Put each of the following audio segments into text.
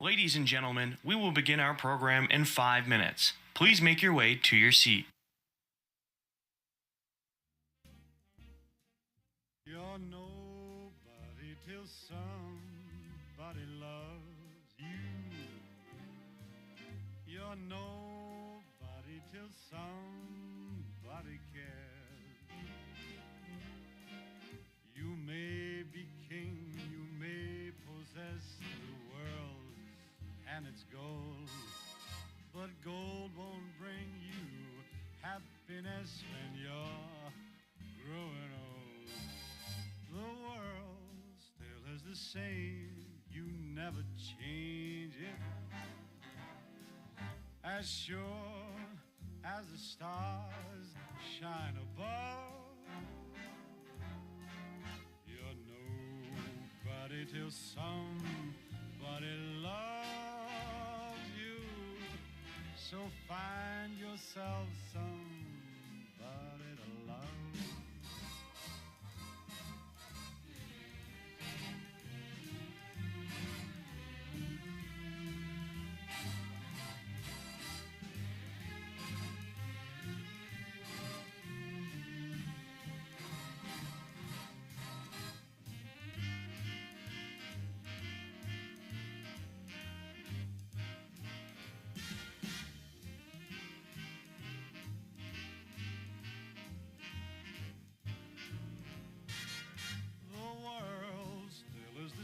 Ladies and gentlemen, we will begin our program in 5 minutes. Please make your way to your seat. You're nobody till somebody loves you. You're nobody till somebody cares. You may be king, you may possess the world and its gold, but gold won't bring you happiness when you're growing old. The world still is the same, you never change it. As sure as the stars shine above, you're nobody till somebody loves you. So find yourself somebody to love.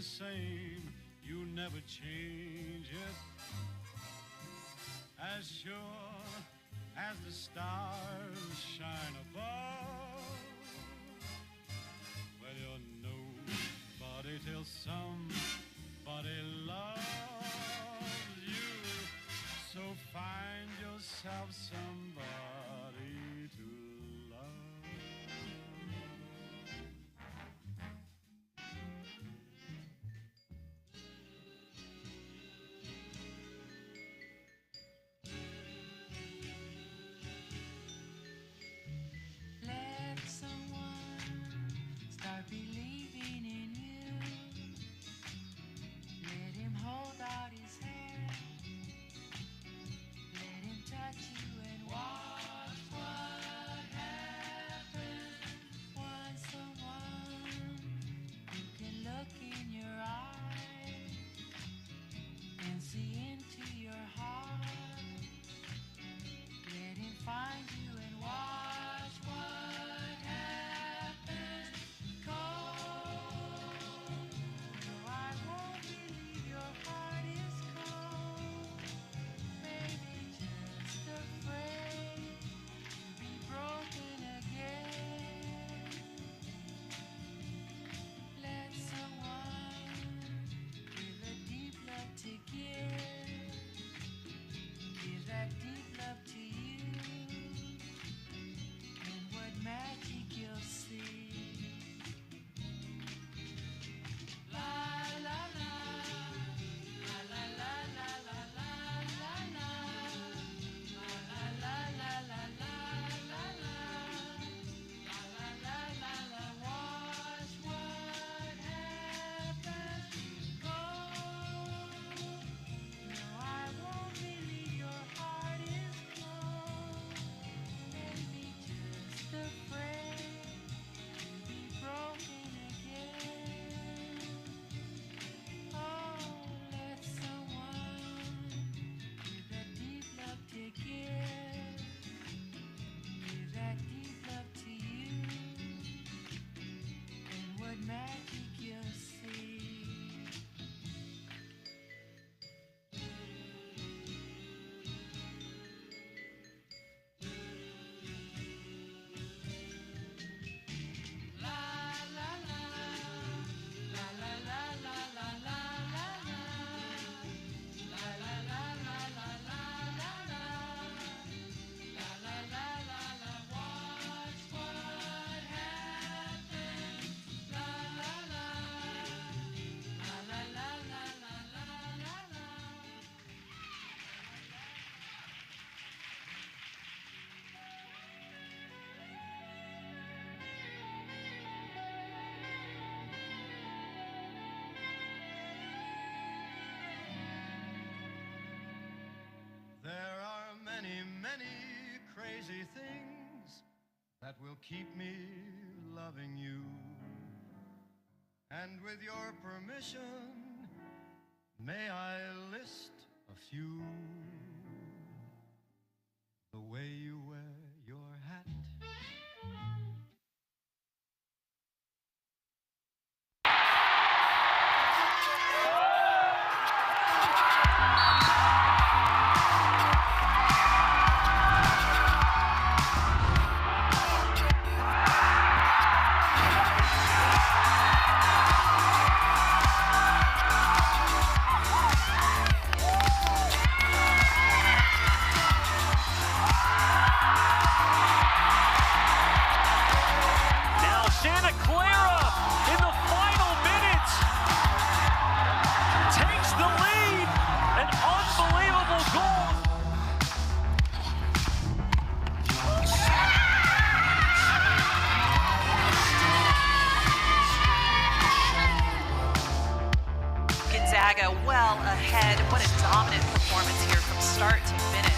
Same, you never change it. As sure as the stars shine above, well, you're nobody till somebody loves you. So find yourself somebody to love. Hold out his hand, let him touch you and walk. many crazy things that will keep me loving you. And with your permission, may I list a few? The way you wear your hat, well ahead. What a dominant performance here from start to finish.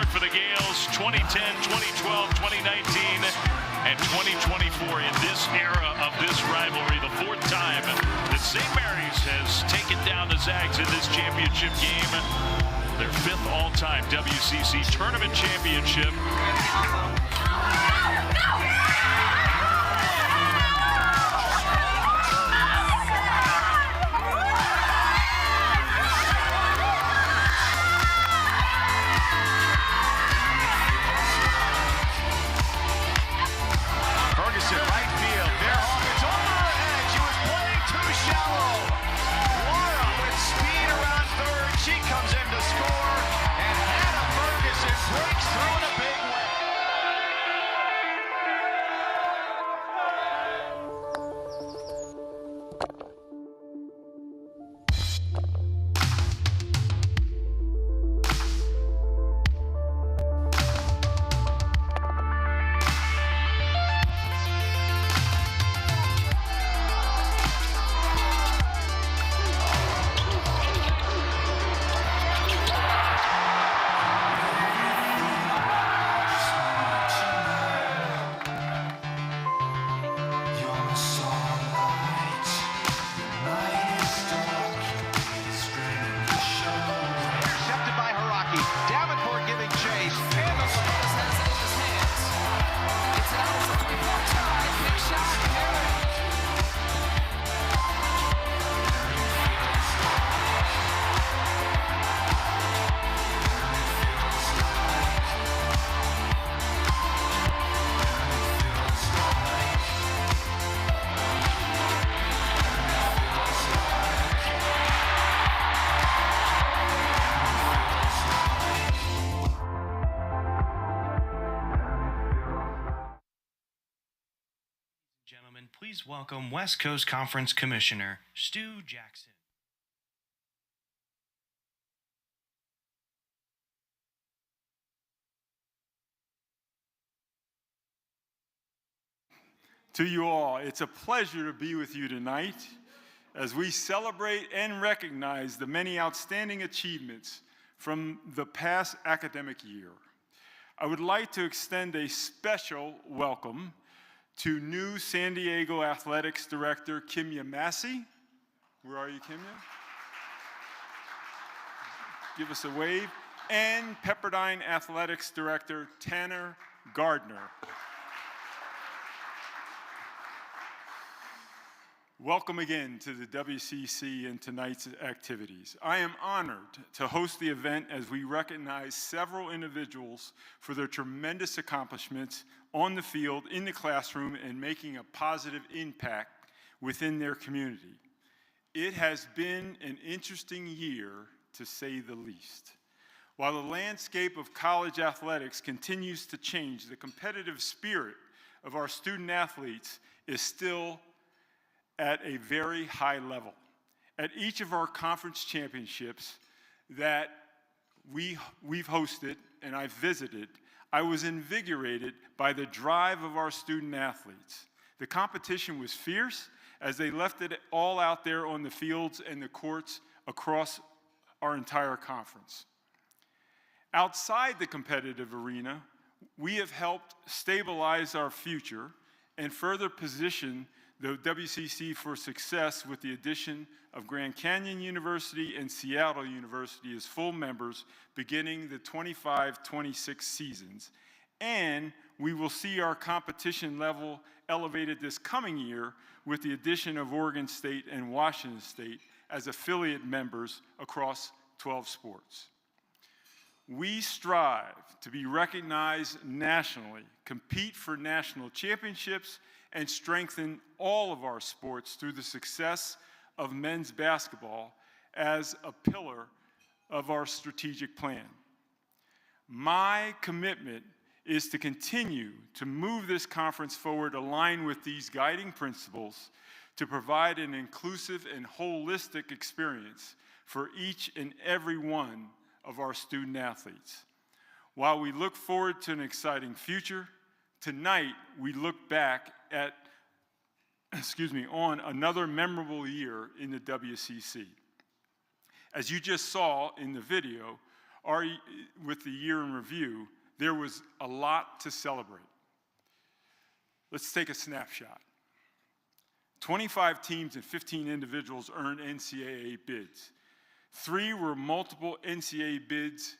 For the Gales, 2010, 2012, 2019, and 2024 in this era of this rivalry, the fourth time that St. Mary's has taken down the Zags in this championship game. Their fifth all-time WCC tournament championship. Gentlemen, please welcome West Coast Conference Commissioner Stu Jackson. To you all, it's a pleasure to be with you tonight as we celebrate and recognize the many outstanding achievements from the past academic year. I would like to extend a special welcome to new San Diego Athletics Director Kimya Massey. Where are you, Kimya? Give us a wave. And Pepperdine Athletics Director Tanner Gardner. Welcome again to the WCC and tonight's activities. I am honored to host the event as we recognize several individuals for their tremendous accomplishments on the field, in the classroom, and making a positive impact within their community. It has been an interesting year, to say the least. While the landscape of college athletics continues to change, the competitive spirit of our student athletes is still at a very high level. At each of our conference championships that we've hosted and I've visited, I was invigorated by the drive of our student athletes. The competition was fierce as they left it all out there on the fields and the courts across our entire conference. Outside the competitive arena, we have helped stabilize our future and further position the WCC for success with the addition of Grand Canyon University and Seattle University as full members beginning the 25-26 seasons. And we will see our competition level elevated this coming year with the addition of Oregon State and Washington State as affiliate members across 12 sports. We strive to be recognized nationally, compete for national championships, and strengthen all of our sports through the success of men's basketball as a pillar of our strategic plan. My commitment is to continue to move this conference forward aligned with these guiding principles to provide an inclusive and holistic experience for each and every one of our student athletes. While we look forward to an exciting future, tonight we look back at, on another memorable year in the WCC. As you just saw in the video, with the year in review, there was a lot to celebrate. Let's take a snapshot. 25 teams and 15 individuals earned NCAA bids. There were multiple NCAA bids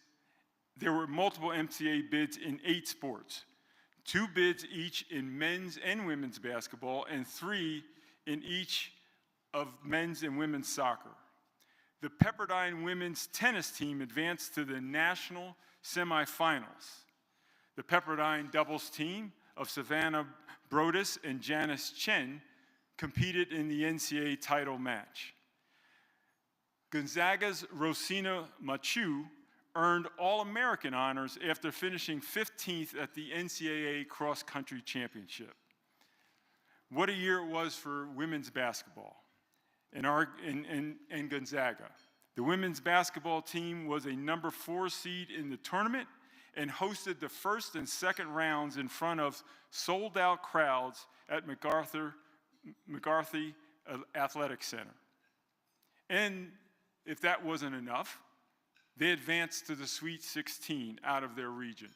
in 8 sports. 2 bids each in men's and women's basketball, and 3 in each of men's and women's soccer. The Pepperdine women's tennis team advanced to the national semifinals. The Pepperdine doubles team of Savannah Brodus and Janice Chen competed in the NCAA title match. Gonzaga's Rosina Machu earned All-American honors after finishing 15th at the NCAA Cross Country Championship. What a year it was for women's basketball in Gonzaga. The women's basketball team was a number 4 seed in the tournament and hosted the first and second rounds in front of sold-out crowds at McCarthy Athletic Center. And if that wasn't enough, they advanced to the Sweet 16 out of their region.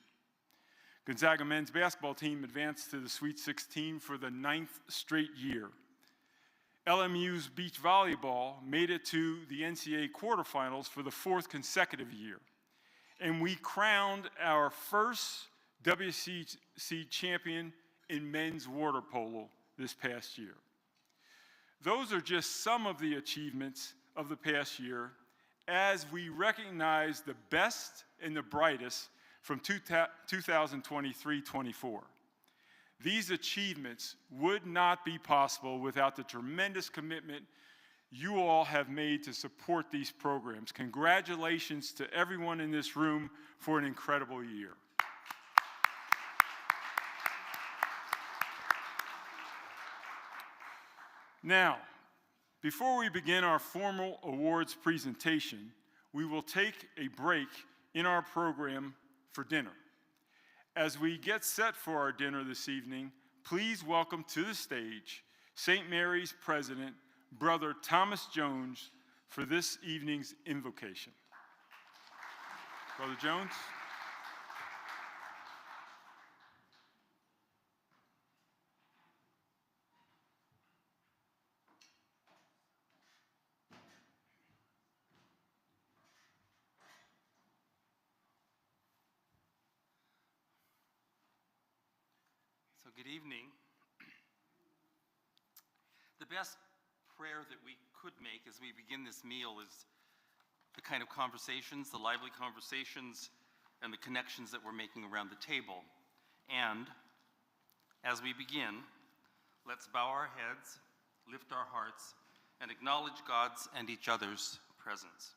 Gonzaga men's basketball team advanced to the Sweet 16 for the 9th straight year. LMU's beach volleyball made it to the NCAA quarterfinals for the 4th consecutive year. And we crowned our first WCC champion in men's water polo this past year. Those are just some of the achievements of the past year as we recognize the best and the brightest from 2023-24. These achievements would not be possible without the tremendous commitment you all have made to support these programs. Congratulations to everyone in this room for an incredible year. Now, before we begin our formal awards presentation, we will take a break in our program for dinner. As we get set for our dinner this evening, please welcome to the stage St. Mary's President, Brother Thomas Jones, for this evening's invocation. Brother Jones. So good evening. The best prayer that we could make as we begin this meal is the kind of conversations, the lively conversations, and the connections that we're making around the table. And as we begin, let's bow our heads, lift our hearts, and acknowledge God's and each other's presence.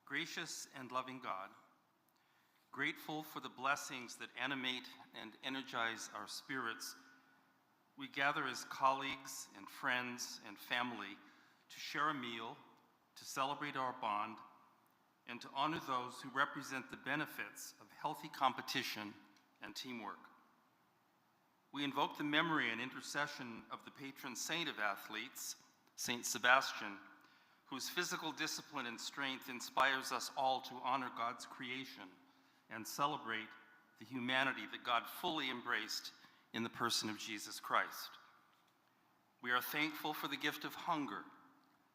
Gracious and loving God, grateful for the blessings that animate and energize our spirits We gather as colleagues and friends and family to share a meal, to celebrate our bond, and to honor those who represent the benefits of healthy competition and teamwork. We invoke the memory and intercession of the patron saint of athletes, Saint Sebastian, whose physical discipline and strength inspires us all to honor God's creation and celebrate the humanity that God fully embraced in the person of Jesus Christ. We are thankful for the gift of hunger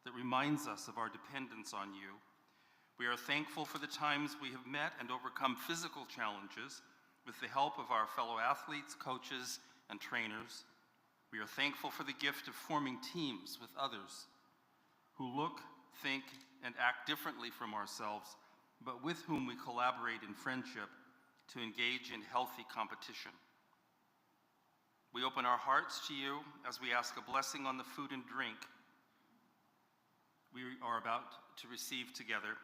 that reminds us of our dependence on you. We are thankful for the times we have met and overcome physical challenges with the help of our fellow athletes, coaches, and trainers. We are thankful for the gift of forming teams with others who look, think, and act differently from ourselves, but with whom we collaborate in friendship to engage in healthy competition. We open our hearts to you as we ask a blessing on the food and drink we are about to receive together.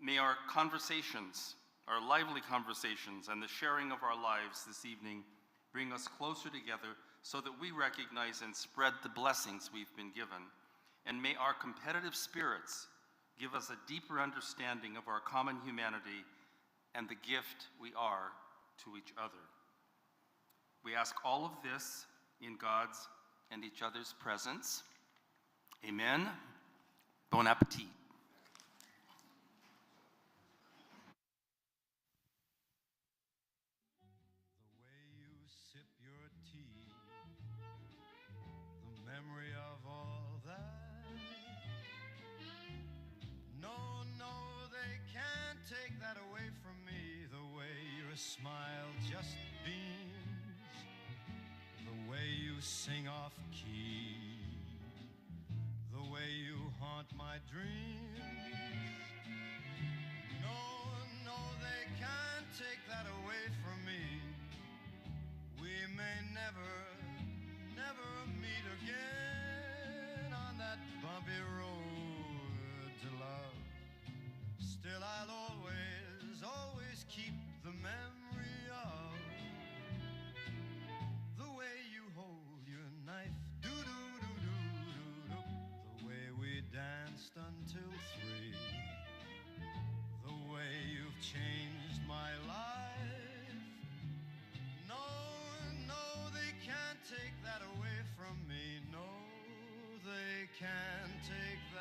May our conversations, our lively conversations, and the sharing of our lives this evening bring us closer together so that we recognize and spread the blessings we've been given. And may our competitive spirits give us a deeper understanding of our common humanity and the gift we are to each other. We ask all of this in God's and each other's presence. Amen. Bon appetit. The way you sip your tea, the memory of all that. No, they can't take that away from me. The way your smile just beams, the way you sing off key, the way you haunt my dreams. No, they can't take that away from me. We may never meet again on that bumpy road to love. Still I'll always keep the memory of the way you hold your knife, do-do-do-do-do-do, the way we danced until 3, the way you've changed my life. No, they can't take that away from me. No, they can't take that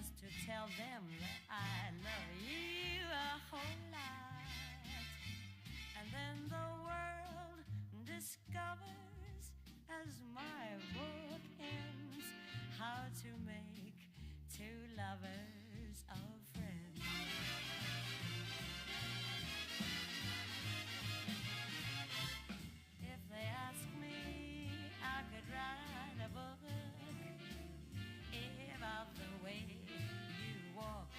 just to tell them that I love you a whole lot. And then the world discovers, as my book ends, how to make two lovers a friend. If they ask me, I could write a book about the way you walk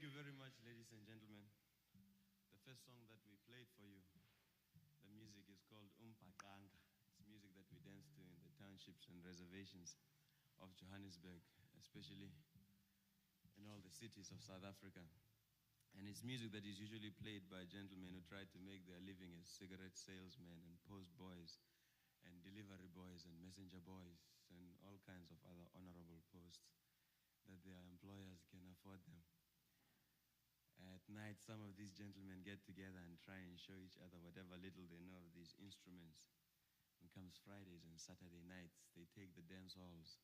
Thank you very much, ladies and gentlemen. The first song that we played for you, the music is called Umpaqanga. It's music that we dance to in the townships and reservations of Johannesburg, especially in all the cities of South Africa. And it's music that is usually played by gentlemen who try to make their living as cigarette salesmen and post boys and delivery boys and messenger boys and all kinds of other honorable posts that their employers can afford them. At night, some of these gentlemen get together and try and show each other whatever little they know of these instruments. When comes Fridays and Saturday nights, they take the dance halls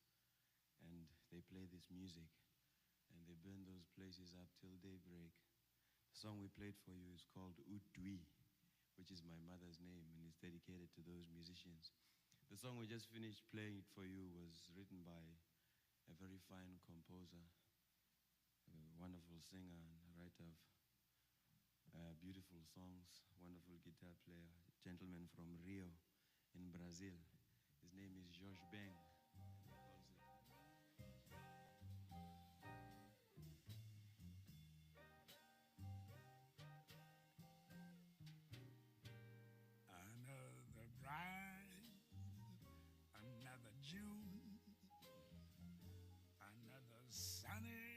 and they play this music and they burn those places up till daybreak. The song we played for you is called Udwi, which is my mother's name and is dedicated to those musicians. The song we just finished playing for you was written by a very fine composer, a wonderful singer and writer of beautiful songs, wonderful guitar player, a gentleman from Rio in Brazil. His name is Jorge Ben. Another bride, another June, another sunny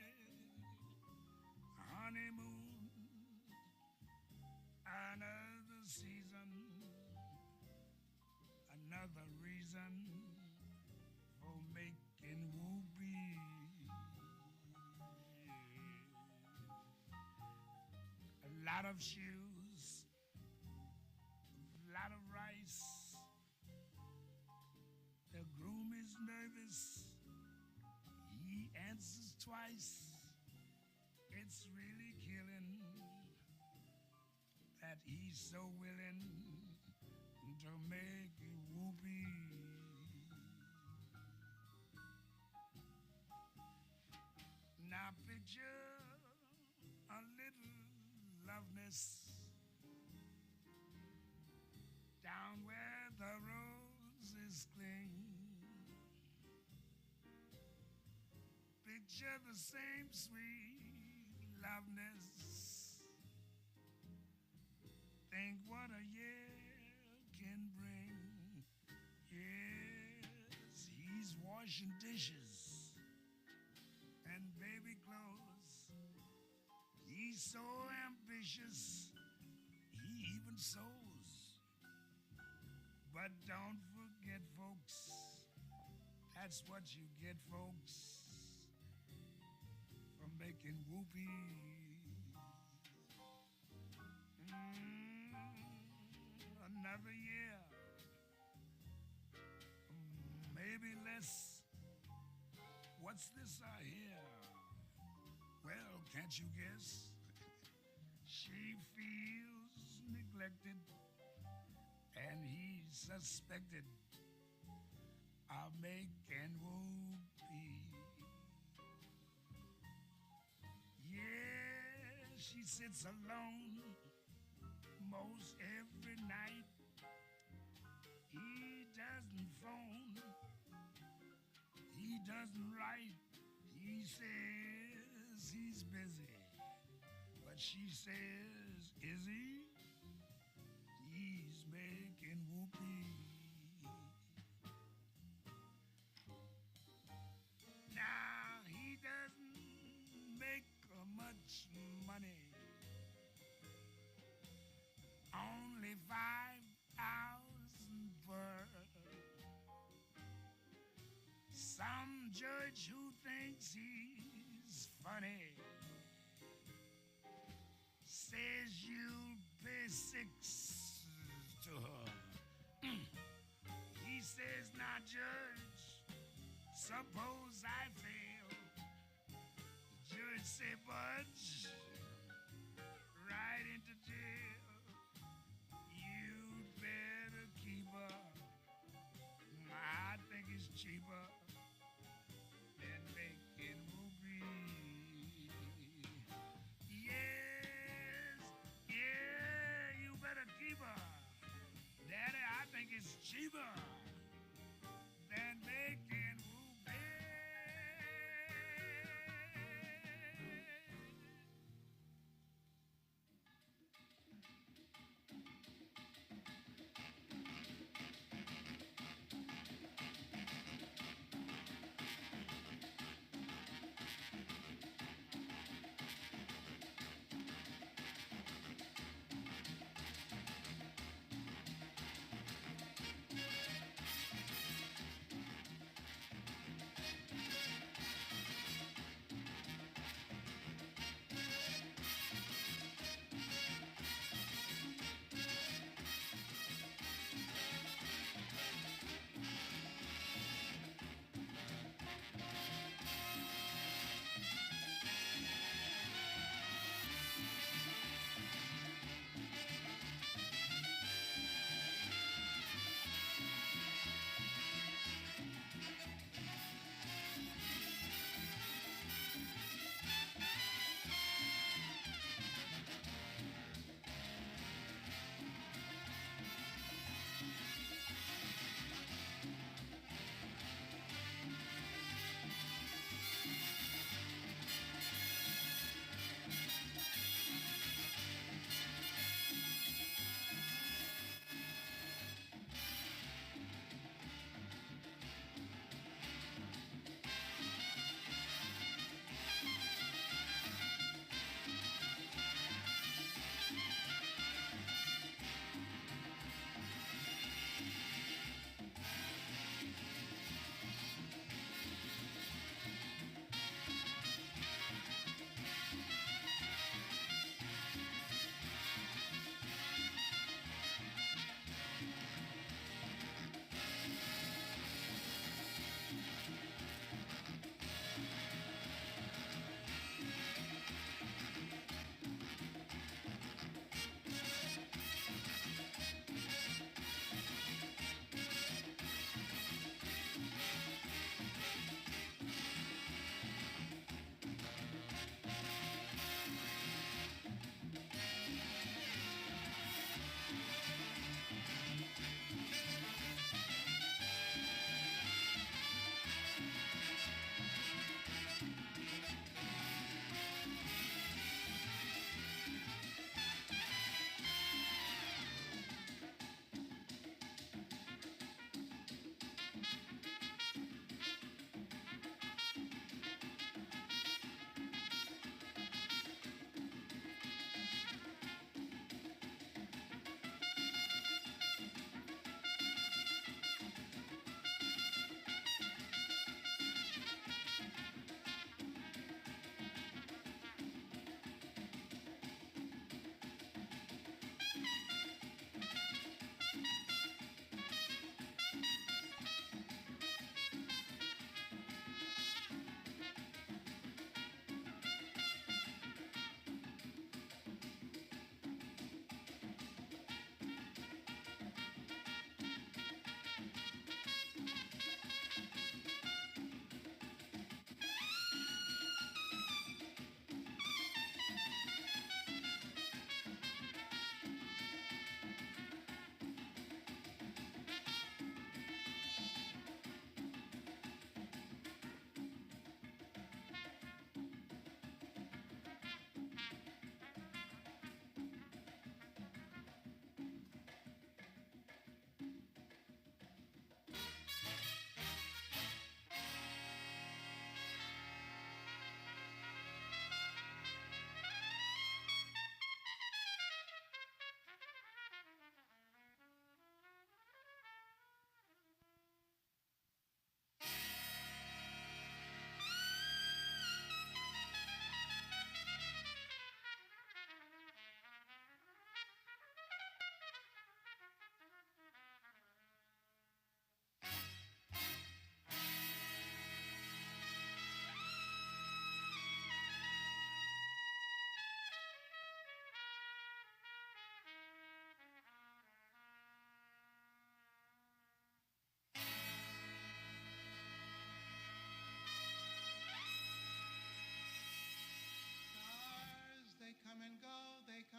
honeymoon, another season, another reason for making whoopee. A lot of shoes, a lot of rice. The groom is nervous. He answers twice. It's really killing that he's so willing to make you whoopee. Now picture a little loveness down where the roses cling. Picture the same sweet loveness. Think what a year can bring. Yes, he's washing dishes and baby clothes. He's so ambitious, he even sews. But don't forget, folks, that's what you get, folks, from making whoopee. Another year, maybe less. What's this I hear? Well, can't you guess? She feels neglected, and he's suspected of making whoopee. Yeah, she sits alone most every night. He doesn't phone, he doesn't write. He says he's busy, but she says, is he? He's making whoopee. Now he doesn't make much money, only 5,000 per. Some judge who thinks he's funny says you'll pay 6 to her. He says, now judge, suppose I fail. The judge say, budge, right into jail. You'd better keep her. I think it's cheaper than making whoopee. Yes, yeah, you better keep her. Daddy, I think it's cheaper than making whoopee.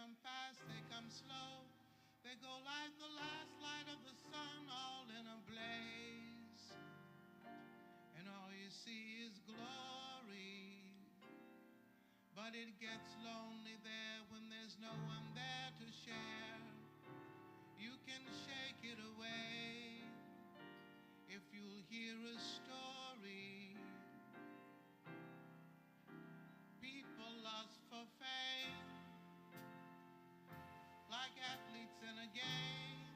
come fast, they come slow. They go like the last light of the sun, all in a blaze. And all you see is glory. But it gets lonely there when there's no one there to share. You can shake it away if you'll hear a story. People lust for fame, like athletes in a game.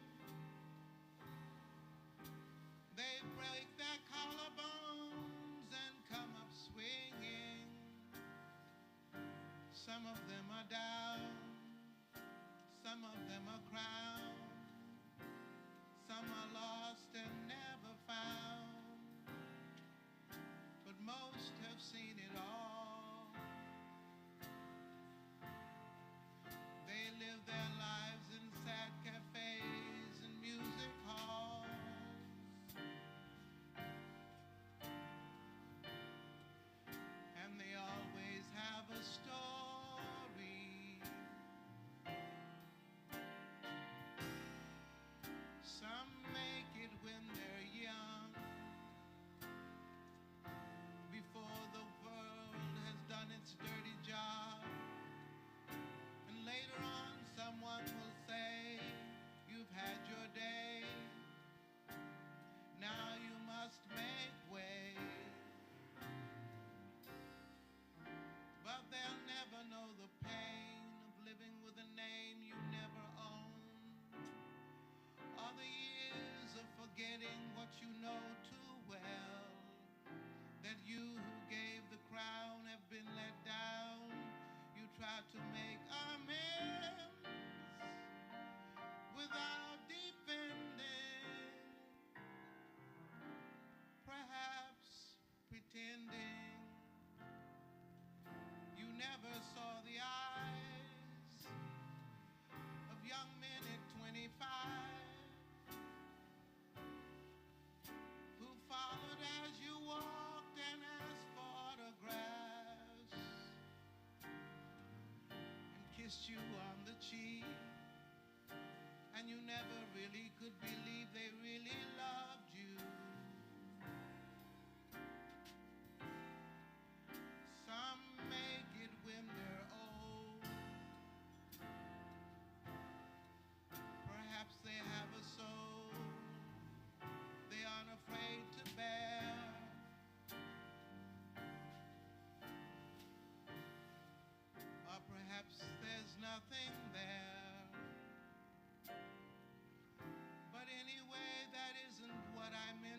They break their collarbones and come up swinging. Some of them are down, some of them are crowned, some are lost and never found, but most have seen it all. They live their lives in sad cafes and music halls, and they always have a story. Some make it when they're young, before the world has done its dirty job. And later on someone will say, you've had your day, now you must make way. But they'll never know the pain of living with a name you never owned, or the years of forgetting what you know too well, that you who gave the crown have been let down. You try to make amends without defending, perhaps pretending. You never saw the eyes of young men at 25 who followed as you walked and asked for autographs and kissed you on the cheek, and you never really could believe they really loved you. Some make it when they're old. Perhaps they have a soul they aren't afraid to bear. Or perhaps there's nothing there. But anyway, that isn't what I meant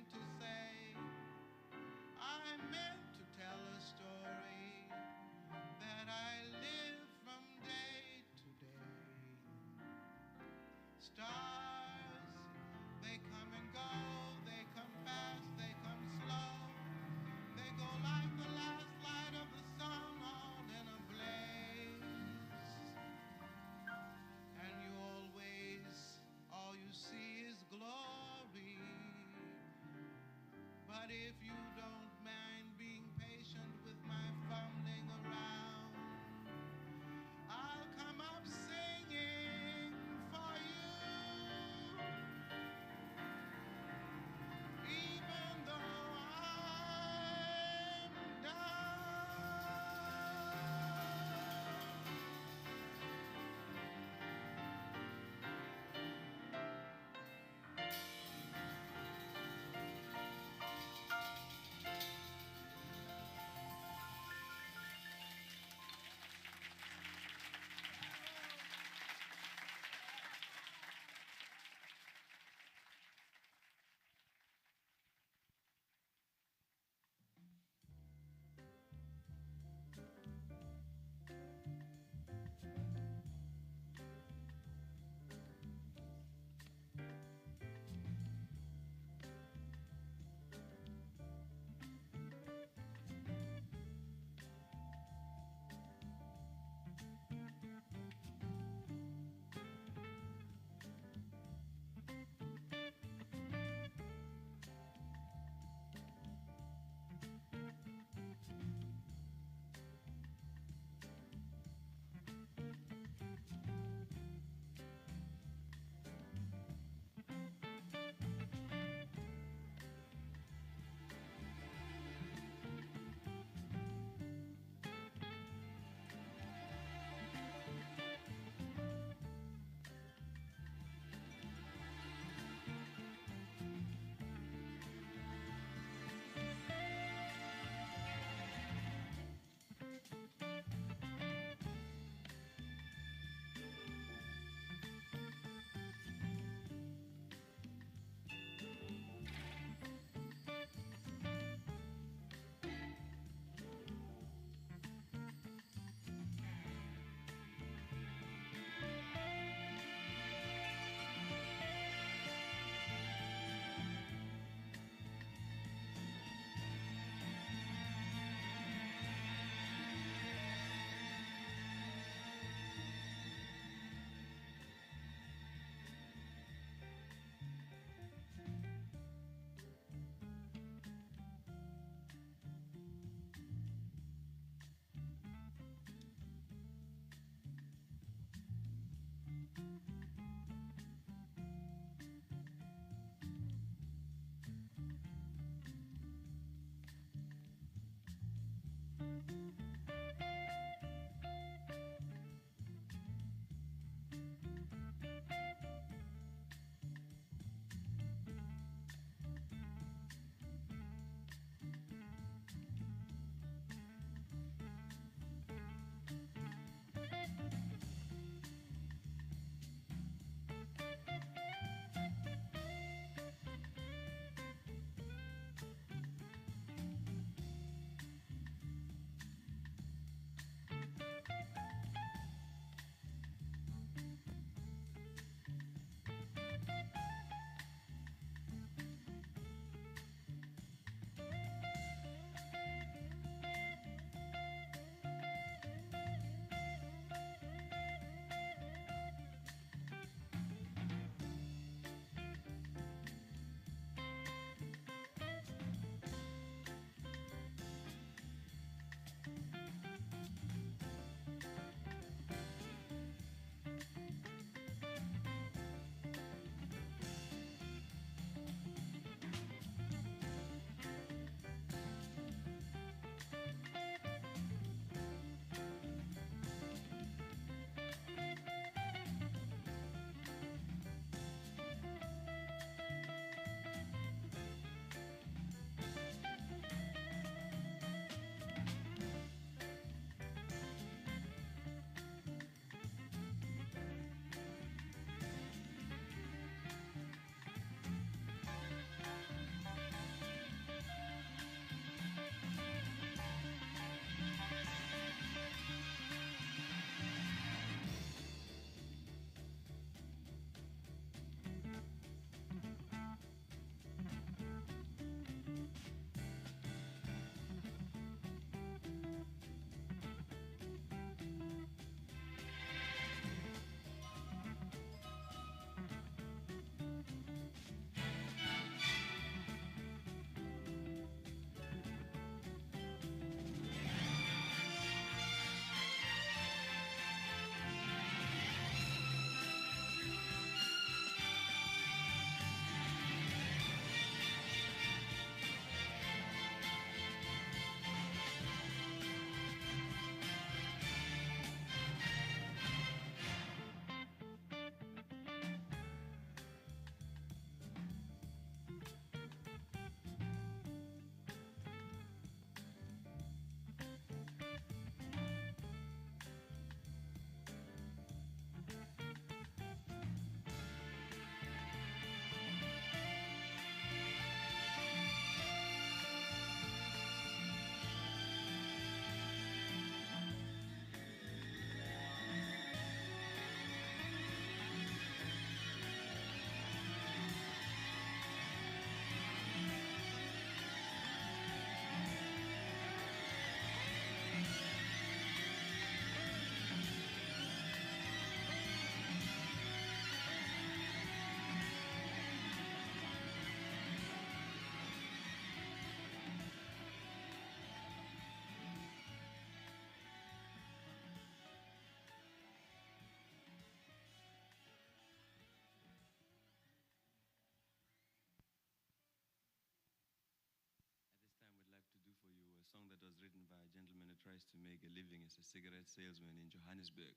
song that was written by a gentleman who tries to make a living as a cigarette salesman in Johannesburg.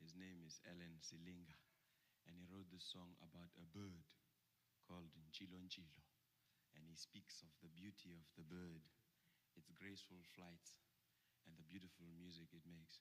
His name is Alan Silinga, and he wrote this song about a bird called Nchilo Nchilo, and he speaks of the beauty of the bird, its graceful flights, and the beautiful music it makes.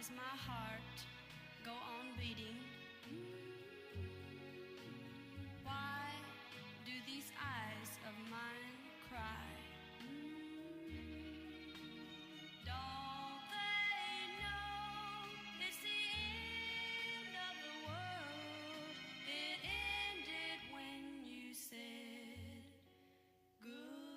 does my heart go on beating? Why do these eyes of mine cry? Don't they know it's the end of the world? It ended when you said goodbye.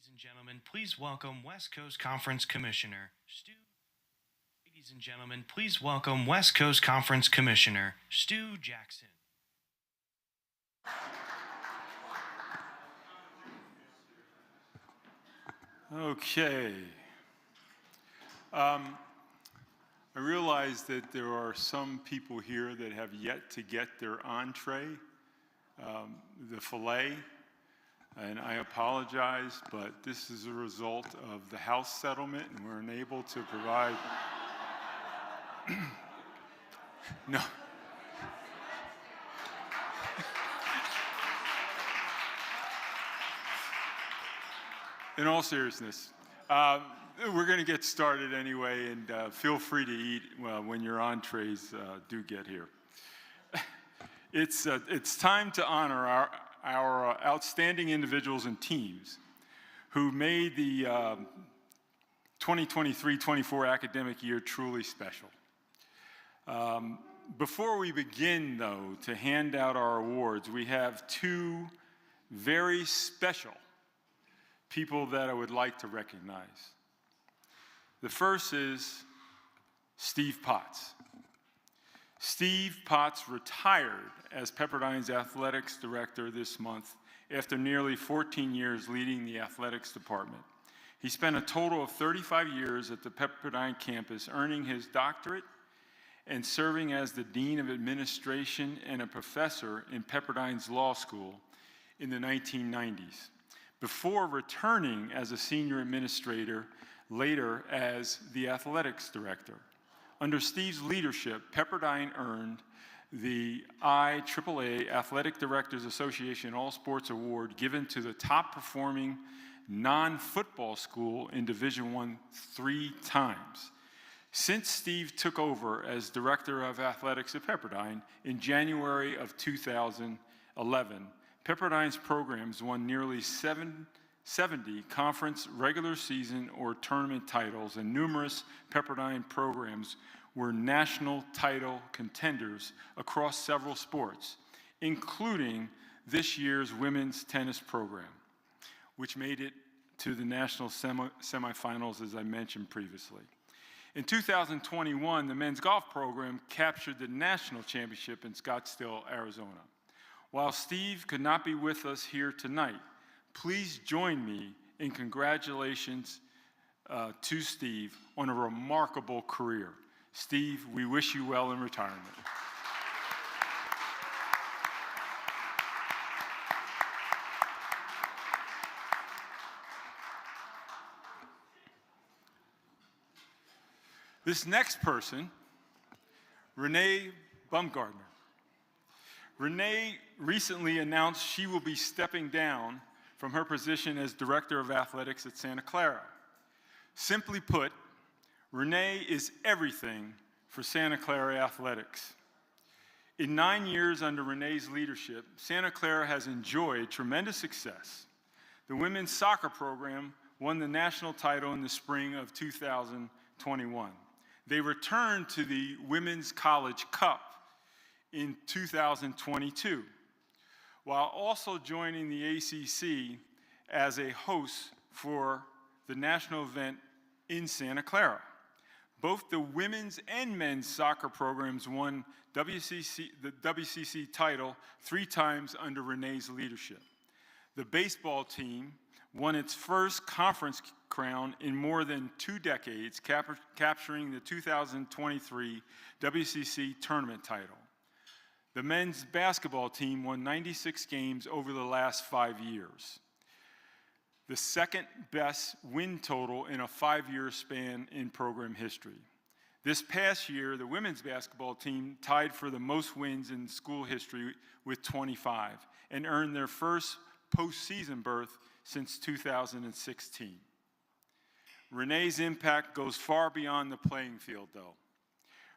Ladies and gentlemen, please welcome West Coast Conference Commissioner Stu. Ladies and gentlemen, please welcome West Coast Conference Commissioner Stu Jackson. Okay. I realize that there are some people here that have yet to get their entree, the filet, and I apologize, but this is a result of the House settlement, and we're unable to provide. No. In all seriousness, we're going to get started anyway, and feel free to eat when your entrees do get here. It's time to honor our outstanding individuals and teams who made the 2023-24 academic year truly special. Before we begin, though, to hand out our awards, we have two very special people that I would like to recognize. The first is Steve Potts. Steve Potts retired as Pepperdine's athletics director this month after nearly 14 years leading the athletics department. He spent a total of 35 years at the Pepperdine campus, earning his doctorate and serving as the Dean of Administration and a professor in Pepperdine's Law School in the 1990s, before returning as a senior administrator later as the athletics director. Under Steve's leadership, Pepperdine earned the IAAA Athletic Directors Association All Sports Award, given to the top performing non-football school in Division I 3 times. Since Steve took over as Director of Athletics at Pepperdine in January of 2011, Pepperdine's programs won nearly 70 conference regular season or tournament titles, and numerous Pepperdine programs were national title contenders across several sports, including this year's women's tennis program, which made it to the national semifinals, as I mentioned previously. In 2021, the men's golf program captured the national championship in Scottsdale, Arizona. While Steve could not be with us here tonight, please join me in congratulations to Steve on a remarkable career. Steve, we wish you well in retirement. This next person, Renee Baumgartner. Renee recently announced she will be stepping down from her position as Director of Athletics at Santa Clara. Simply put, Renee is everything for Santa Clara athletics. In 9 years under Renee's leadership, Santa Clara has enjoyed tremendous success. The women's soccer program won the national title in the spring of 2021. They returned to the Women's College Cup in 2022, while also joining the ACC as a host for the national event in Santa Clara. Both the women's and men's soccer programs won the WCC title 3 times under Renee's leadership. The baseball team won its first conference crown in more than 2 decades, capturing the 2023 WCC tournament title. The men's basketball team won 96 games over the last 5 years, the second best win total in a 5-year span in program history. This past year, the women's basketball team tied for the most wins in school history with 25 and earned their first postseason berth since 2016. Renee's impact goes far beyond the playing field, though.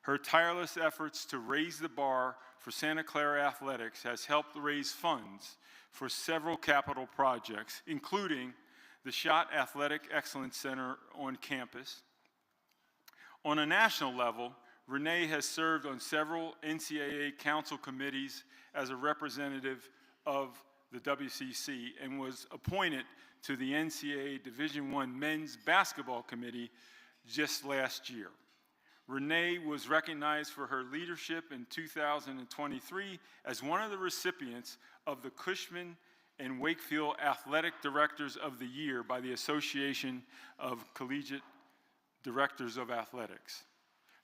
Her tireless efforts to raise the bar for Santa Clara athletics has helped raise funds for several capital projects, including the Schott Athletic Excellence Center on campus. On a national level, Renee has served on several NCAA council committees as a representative of the WCC and was appointed to the NCAA Division I Men's Basketball Committee just last year. Renee was recognized for her leadership in 2023 as one of the recipients of the Cushman and Wakefield Athletic Directors of the Year by the Association of Collegiate Directors of Athletics.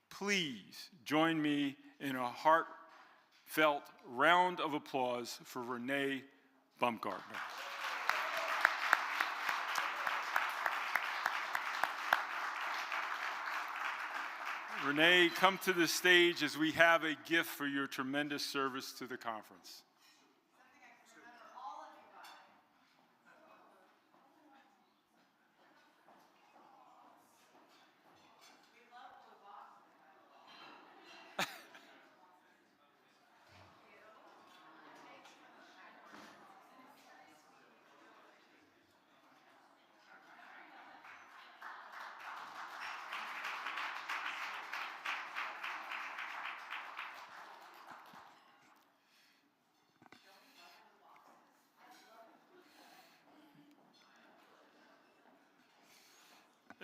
Please join me in a heartfelt round of applause for Renee Baumgartner. Renee, come to the stage as we have a gift for your tremendous service to the conference.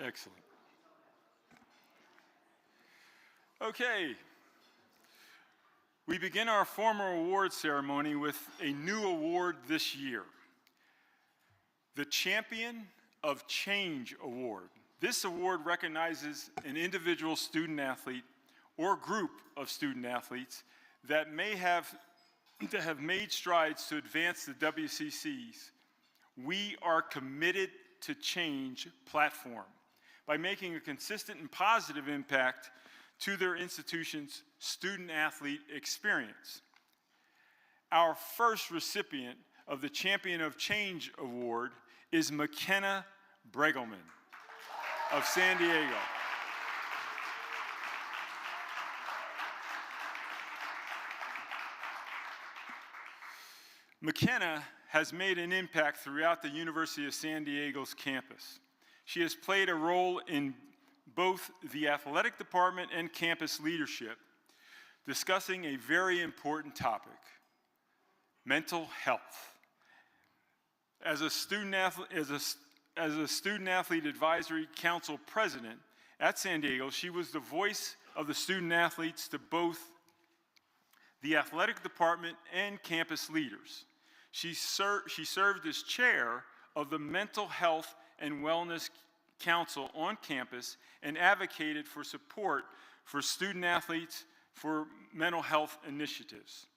Excellent. Okay. We begin our formal award ceremony with a new award this year, the Champion of Change Award. This award recognizes an individual student athlete or group of student athletes that have made strides to advance the WCC's We Are Committed to Change platform by making a consistent and positive impact to their institution's student-athlete experience. Our first recipient of the Champion of Change Award is McKenna Bregelman of San Diego. McKenna has made an impact throughout the University of San Diego's campus. She has played a role in both the athletic department and campus leadership, discussing a very important topic, mental health. As a student athlete advisory council president at San Diego, she was the voice of the student athletes to both the athletic department and campus leaders. She served as chair of the Mental Health and Wellness Council on campus and advocated for support for student athletes for mental health initiatives.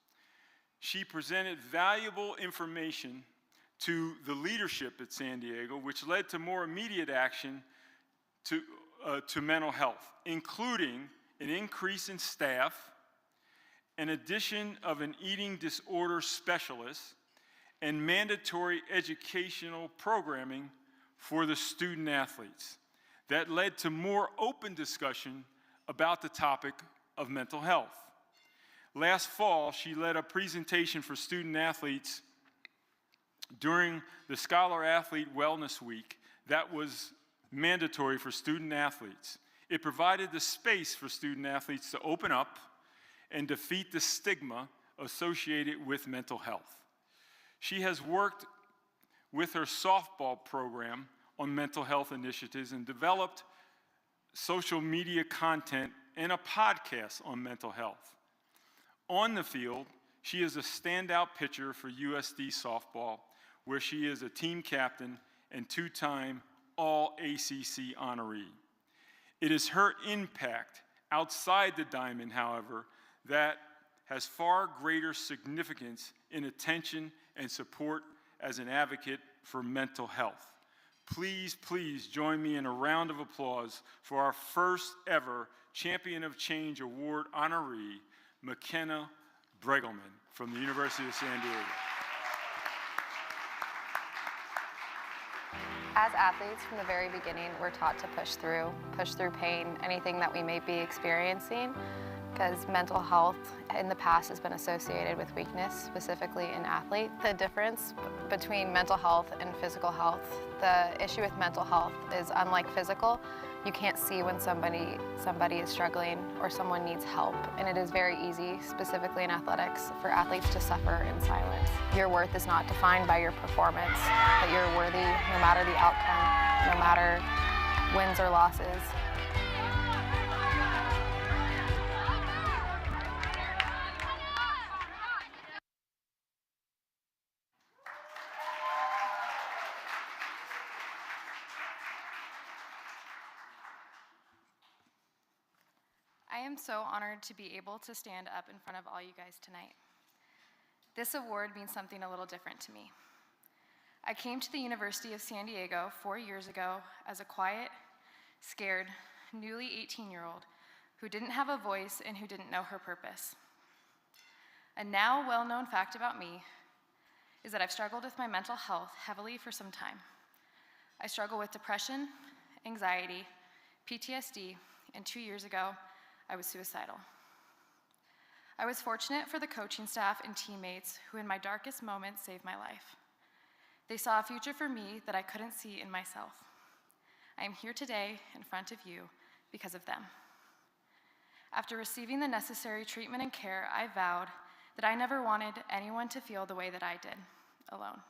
She presented valuable information to the leadership at San Diego, which led to more immediate action to mental health, including an increase in staff, an addition of an eating disorder specialist, and mandatory educational programming for the student athletes that led to more open discussion about the topic of mental health. Last fall, she led a presentation for student athletes during the Scholar Athlete Wellness Week that was mandatory for student athletes. It provided the space for student athletes to open up and defeat the stigma associated with mental health. She has worked with her softball program on mental health initiatives and developed social media content and a podcast on mental health. On the field, she is a standout pitcher for USD softball, where she is a team captain and two-time All-ACC honoree. It is her impact outside the diamond, however, that has far greater significance in attention and support as an advocate for mental health. Please, please join me in a round of applause for our first ever Champion of Change Award honoree, McKenna Bregelman from the University of San Diego. As athletes, from the very beginning, we're taught to push through pain, anything that we may be experiencing. because mental health in the past has been associated with weakness, specifically in athletes. The difference between mental health and physical health, the issue with mental health is unlike physical. You can't see when somebody is struggling or someone needs help, and it is very easy, specifically in athletics, for athletes to suffer in silence. Your worth is not defined by your performance, but you're worthy no matter the outcome, no matter wins or losses. I am so honored to be able to stand up in front of all you guys tonight. This award means something a little different to me. I came to the University of San Diego 4 years ago as a quiet, scared, newly 18-year-old who didn't have a voice and who didn't know her purpose. A now well-known fact about me is that I've struggled with my mental health heavily for some time. I struggle with depression, anxiety, PTSD, and 2 years ago, I was suicidal. I was fortunate for the coaching staff and teammates who in my darkest moments saved my life. They saw a future for me that I couldn't see in myself. I am here today in front of you because of them. After receiving the necessary treatment and care, I vowed that I never wanted anyone to feel the way that I did, alone.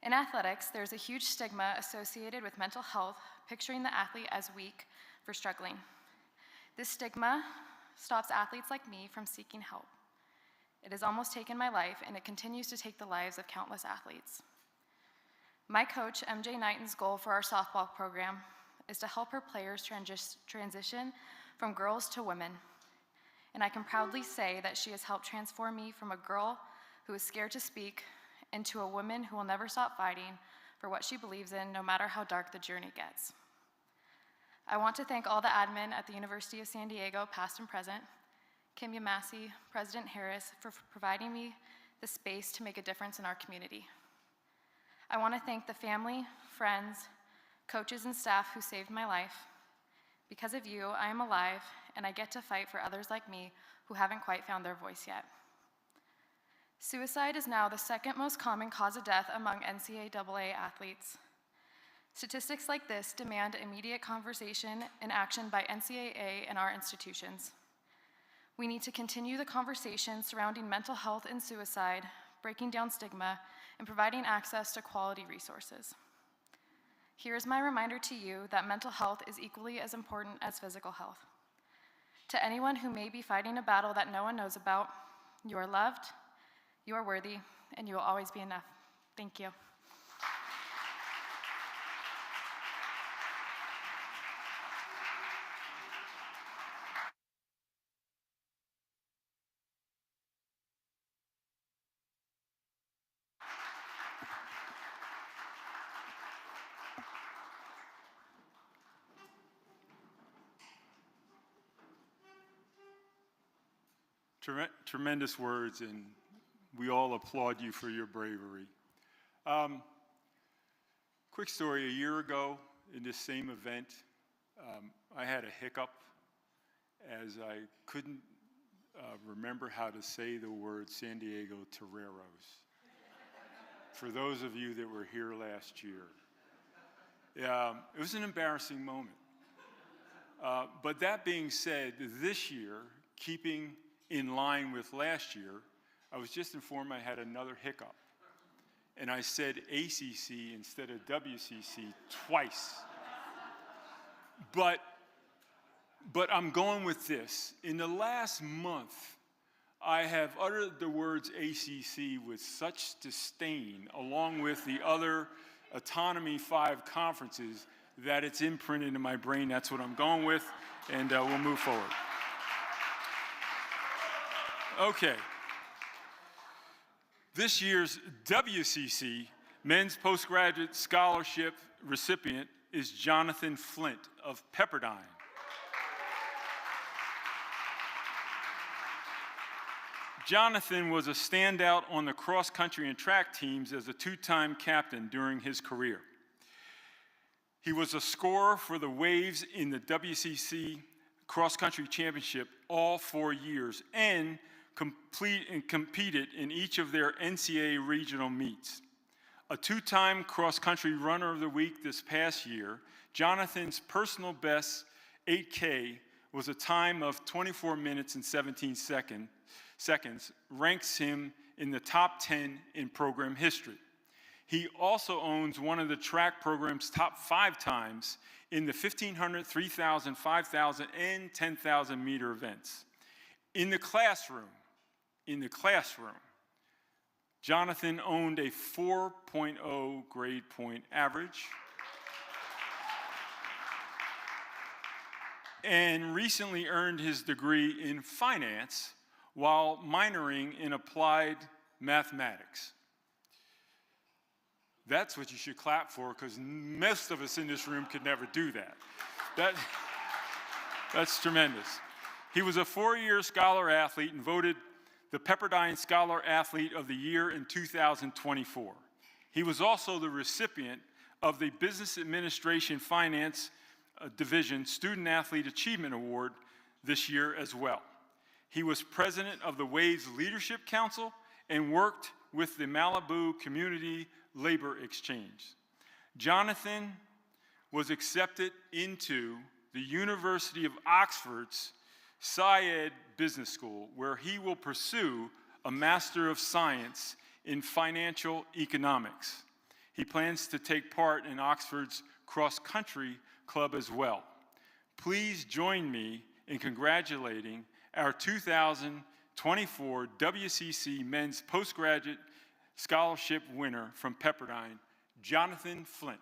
In athletics, there's a huge stigma associated with mental health, picturing the athlete as weak for struggling. This stigma stops athletes like me from seeking help. It has almost taken my life, and it continues to take the lives of countless athletes. My coach, MJ Knighton's goal for our softball program is to help her players transition from girls to women. And I can proudly say that she has helped transform me from a girl who is scared to speak into a woman who will never stop fighting for what she believes in, no matter how dark the journey gets. I want to thank all the admin at the University of San Diego, past and present, Kim Yamasi, President Harris, for providing me the space to make a difference in our community. I want to thank the family, friends, coaches, and staff who saved my life. Because of you, I am alive, and I get to fight for others like me who haven't quite found their voice yet. Suicide is now the second most common cause of death among NCAA athletes. Statistics like this demand immediate conversation and action by NCAA and our institutions. We need to continue the conversation surrounding mental health and suicide, breaking down stigma, and providing access to quality resources. Here is my reminder to you that mental health is equally as important as physical health. To anyone who may be fighting a battle that no one knows about, you are loved, you are worthy, and you will always be enough. Thank you. Tremendous words, and we all applaud you for your bravery. Quick story, a year ago in this same event, I had a hiccup as I couldn't remember how to say the word San Diego Toreros. For those of you that were here last year. It was an embarrassing moment. But that being said, this year, keeping in line with last year, I was just informed I had another hiccup. And I said ACC instead of WCC twice. But I'm going with this. In the last month, I have uttered the words ACC with such disdain, along with the other Autonomy 5 conferences, that it's imprinted in my brain. That's what I'm going with, and we'll move forward. Okay. This year's WCC Men's Postgraduate Scholarship recipient is Jonathan Flint of Pepperdine. Jonathan was a standout on the cross-country and track teams as a two-time captain during his career. He was a scorer for the Waves in the WCC cross-country championship all 4 years and competed in each of their NCAA regional meets. A 2-time cross-country runner of the week this past year, Jonathan's personal best 8K was a time of 24 minutes and 17 seconds, ranks him in the top 10 in program history. He also owns one of the track program's top 5 times in the 1,500, 3,000, 5,000, and 10,000 meter events. In the classroom, Jonathan owned a 4.0 grade point average and recently earned his degree in finance while minoring in applied mathematics. That's what you should clap for, because most of us in this room could never do that. That's tremendous. He was a 4-year scholar athlete and voted the Pepperdine Scholar Athlete of the Year in 2024. He was also the recipient of the Business Administration Finance Division Student Athlete Achievement Award this year as well. He was president of the Waves Leadership Council and worked with the Malibu Community Labor Exchange. Jonathan was accepted into the University of Oxford's Syed Business School, where he will pursue a Master of Science in Financial Economics. He plans to take part in Oxford's cross-country club as well. Please join me in congratulating our 2024 WCC Men's Postgraduate Scholarship winner from Pepperdine, Jonathan Flint.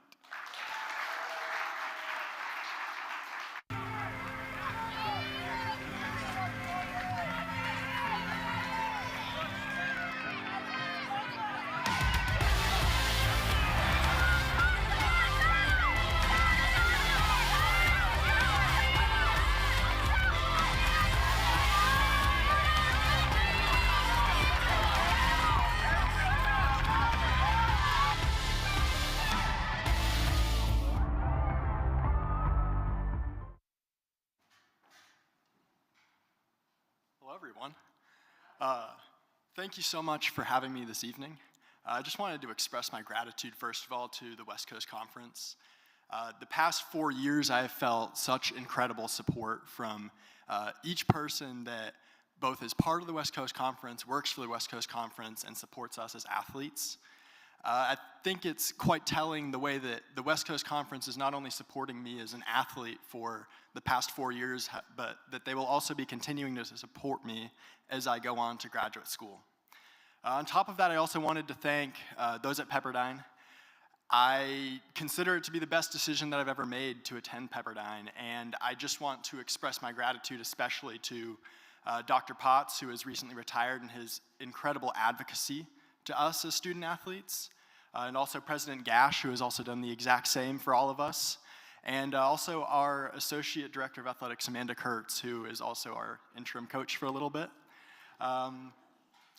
Thank you so much for having me this evening. I just wanted to express my gratitude, first of all, to the West Coast Conference. The past 4 years, I have felt such incredible support from each person that both is part of the West Coast Conference, works for the West Coast Conference, and supports us as athletes. I think it's quite telling the way that the West Coast Conference is not only supporting me as an athlete for the past 4 years, but that they will also be continuing to support me as I go on to graduate school. On top of that, I also wanted to thank those at Pepperdine. I consider it to be the best decision that I've ever made to attend Pepperdine, and I just want to express my gratitude especially to Dr. Potts, who has recently retired, and his incredible advocacy to us as student athletes, and also President Gash, who has also done the exact same for all of us, and also our Associate Director of Athletics, Amanda Kurtz, who is also our interim coach for a little bit.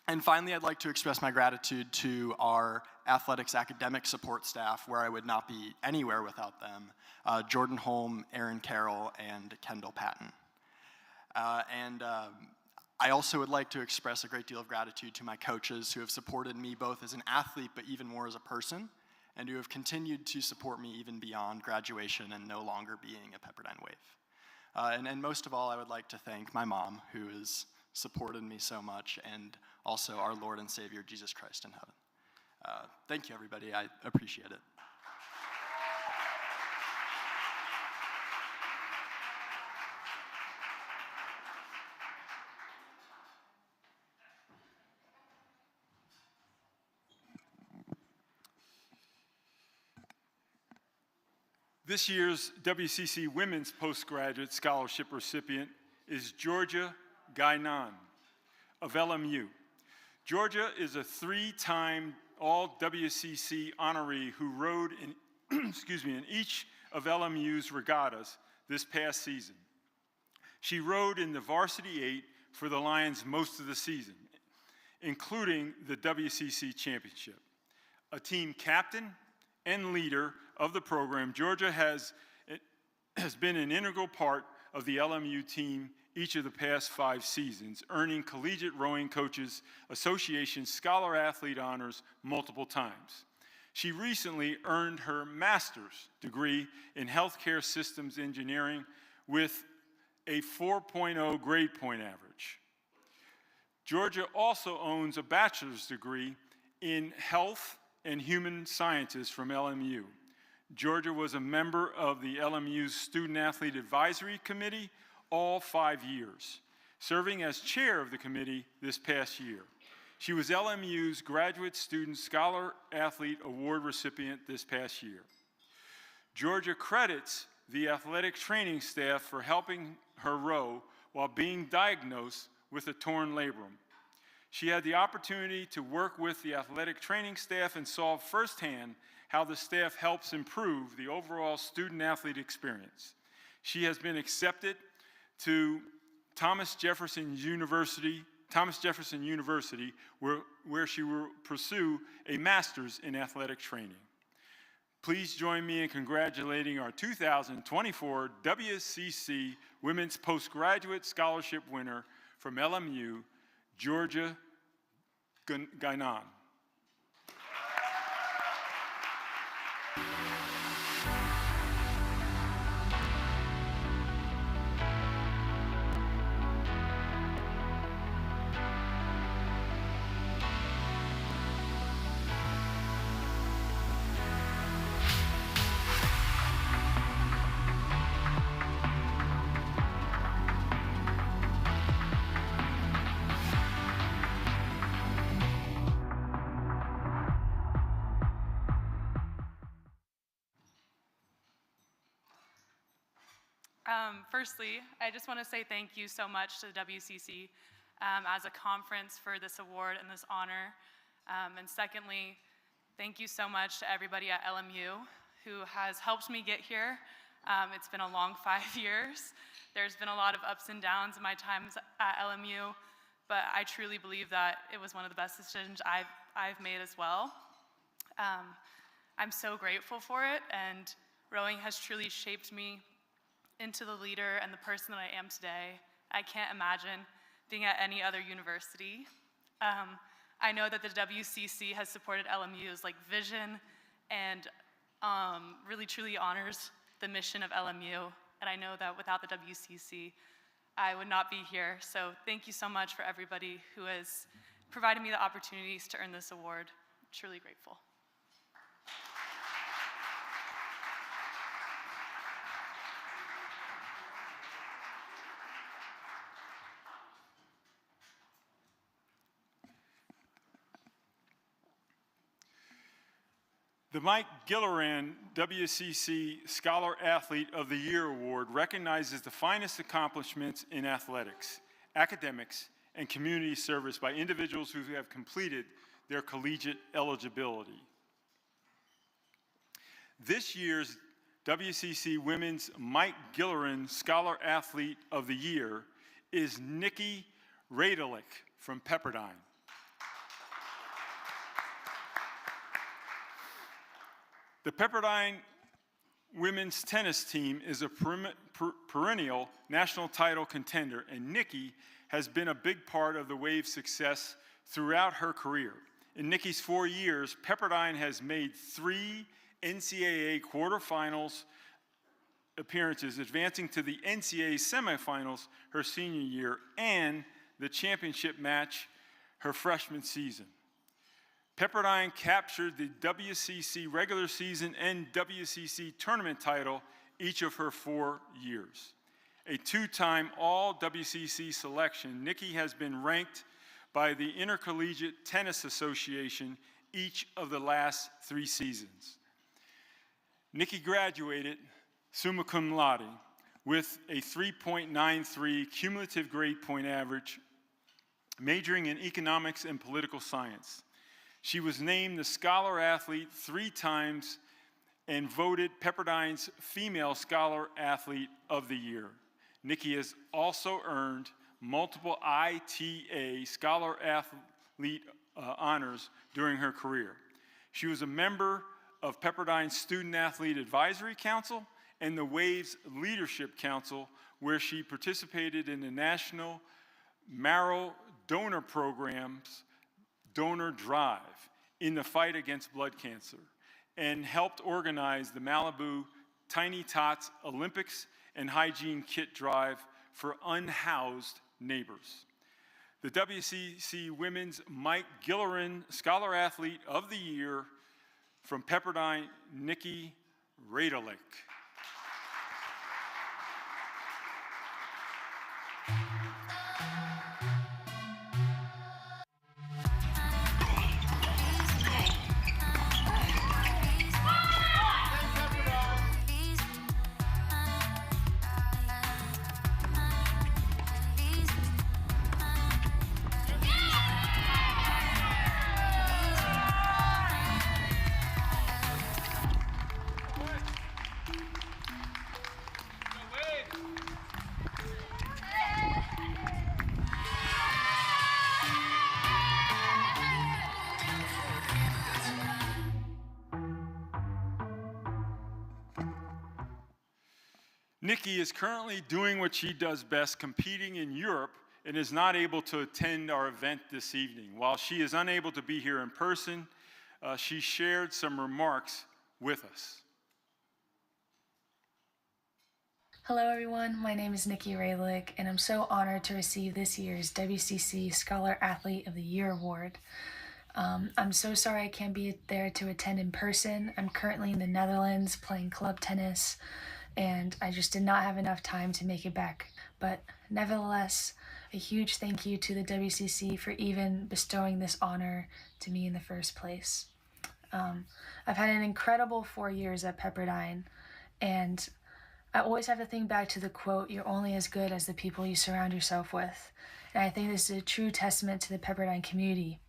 And finally, I'd like to express my gratitude to our athletics academic support staff, where I would not be anywhere without them, Jordan Holm, Aaron Carroll, and Kendall Patton. I also would like to express a great deal of gratitude to my coaches who have supported me both as an athlete, but even more as a person, and who have continued to support me even beyond graduation and no longer being a Pepperdine Wave. And most of all, I would like to thank my mom, who has supported me so much, and also our Lord and Savior, Jesus Christ in heaven. Thank you, everybody. I appreciate it. This year's WCC Women's Postgraduate Scholarship recipient is Georgia Gainan of LMU. Georgia is a 3-time All-WCC honoree who rode in, in each of LMU's regattas this past season. She rode in the Varsity 8 for the Lions most of the season, including the WCC Championship. A team captain and leader of the program, Georgia has been an integral part of the LMU team each of the past 5 seasons, earning Collegiate Rowing Coaches Association Scholar Athlete honors multiple times. She recently earned her master's degree in healthcare systems engineering with a 4.0 grade point average. Georgia also owns a bachelor's degree in health and human sciences from LMU. Georgia was a member of the LMU's Student Athlete Advisory Committee all 5 years, serving as chair of the committee this past year. She was LMU's Graduate Student Scholar Athlete Award recipient this past year. Georgia credits the athletic training staff for helping her row while being diagnosed with a torn labrum. She had the opportunity to work with the athletic training staff and saw firsthand how the staff helps improve the overall student-athlete experience. She has been accepted to Thomas Jefferson University, where she will pursue a master's in athletic training. Please join me in congratulating our 2024 WCC Women's Postgraduate Scholarship winner from LMU, Georgia Gainan. Firstly, I just want to say thank you so much to the WCC as a conference for this award and this honor. And secondly, thank you so much to everybody at LMU who has helped me get here. It's been a long 5 years. There's been a lot of ups and downs in my times at LMU, but I truly believe that it was one of the best decisions I've made as well. I'm so grateful for it, and rowing has truly shaped me into the leader and the person that I am today. I can't imagine being at any other university. I know that the WCC has supported LMU's vision and really truly honors the mission of LMU. And I know that without the WCC, I would not be here. So thank you so much for everybody who has provided me the opportunities to earn this award. Truly grateful. The Mike Gilleran WCC Scholar Athlete of the Year Award recognizes the finest accomplishments in athletics, academics, and community service by individuals who have completed their collegiate eligibility. This year's WCC Women's Mike Gilleran Scholar Athlete of the Year is Nikki Radelick from Pepperdine. The Pepperdine women's tennis team is a perennial national title contender, and Nikki has been a big part of the Wave's success throughout her career. In Nikki's 4 years, Pepperdine has made 3 NCAA quarterfinals appearances, advancing to the NCAA semifinals her senior year and the championship match her freshman season. Pepperdine captured the WCC regular season and WCC tournament title each of her 4 years. A 2-time All-WCC selection, Nikki has been ranked by the Intercollegiate Tennis Association each of the last 3 seasons. Nikki graduated summa cum laude with a 3.93 cumulative grade point average, majoring in economics and political science. She was named the Scholar Athlete 3 times and voted Pepperdine's Female Scholar Athlete of the Year. Nikki has also earned multiple ITA Scholar Athlete honors during her career. She was a member of Pepperdine's Student Athlete Advisory Council and the Waves Leadership Council, where she participated in the National Marrow Donor Program's Donor Drive in the fight against blood cancer, and helped organize the Malibu Tiny Tots Olympics and Hygiene Kit Drive for unhoused neighbors. The WCC Women's Mike Gillerin Scholar Athlete of the Year from Pepperdine, Nikki Radelick. Nikki is currently doing what she does best, competing in Europe, and is not able to attend our event this evening. While she is unable to be here in person, she shared some remarks with us. Hello everyone, my name is Nikki Radelick, and I'm so honored to receive this year's WCC Scholar Athlete of the Year Award. I'm so sorry I can't be there to attend in person. I'm currently in the Netherlands playing club tennis, and I just did not have enough time to make it back. But nevertheless, a huge thank you to the WCC for even bestowing this honor to me in the first place. I've had an incredible 4 years at Pepperdine, and I always have to think back to the quote, "You're only as good as the people you surround yourself with." And I think this is a true testament to the Pepperdine community.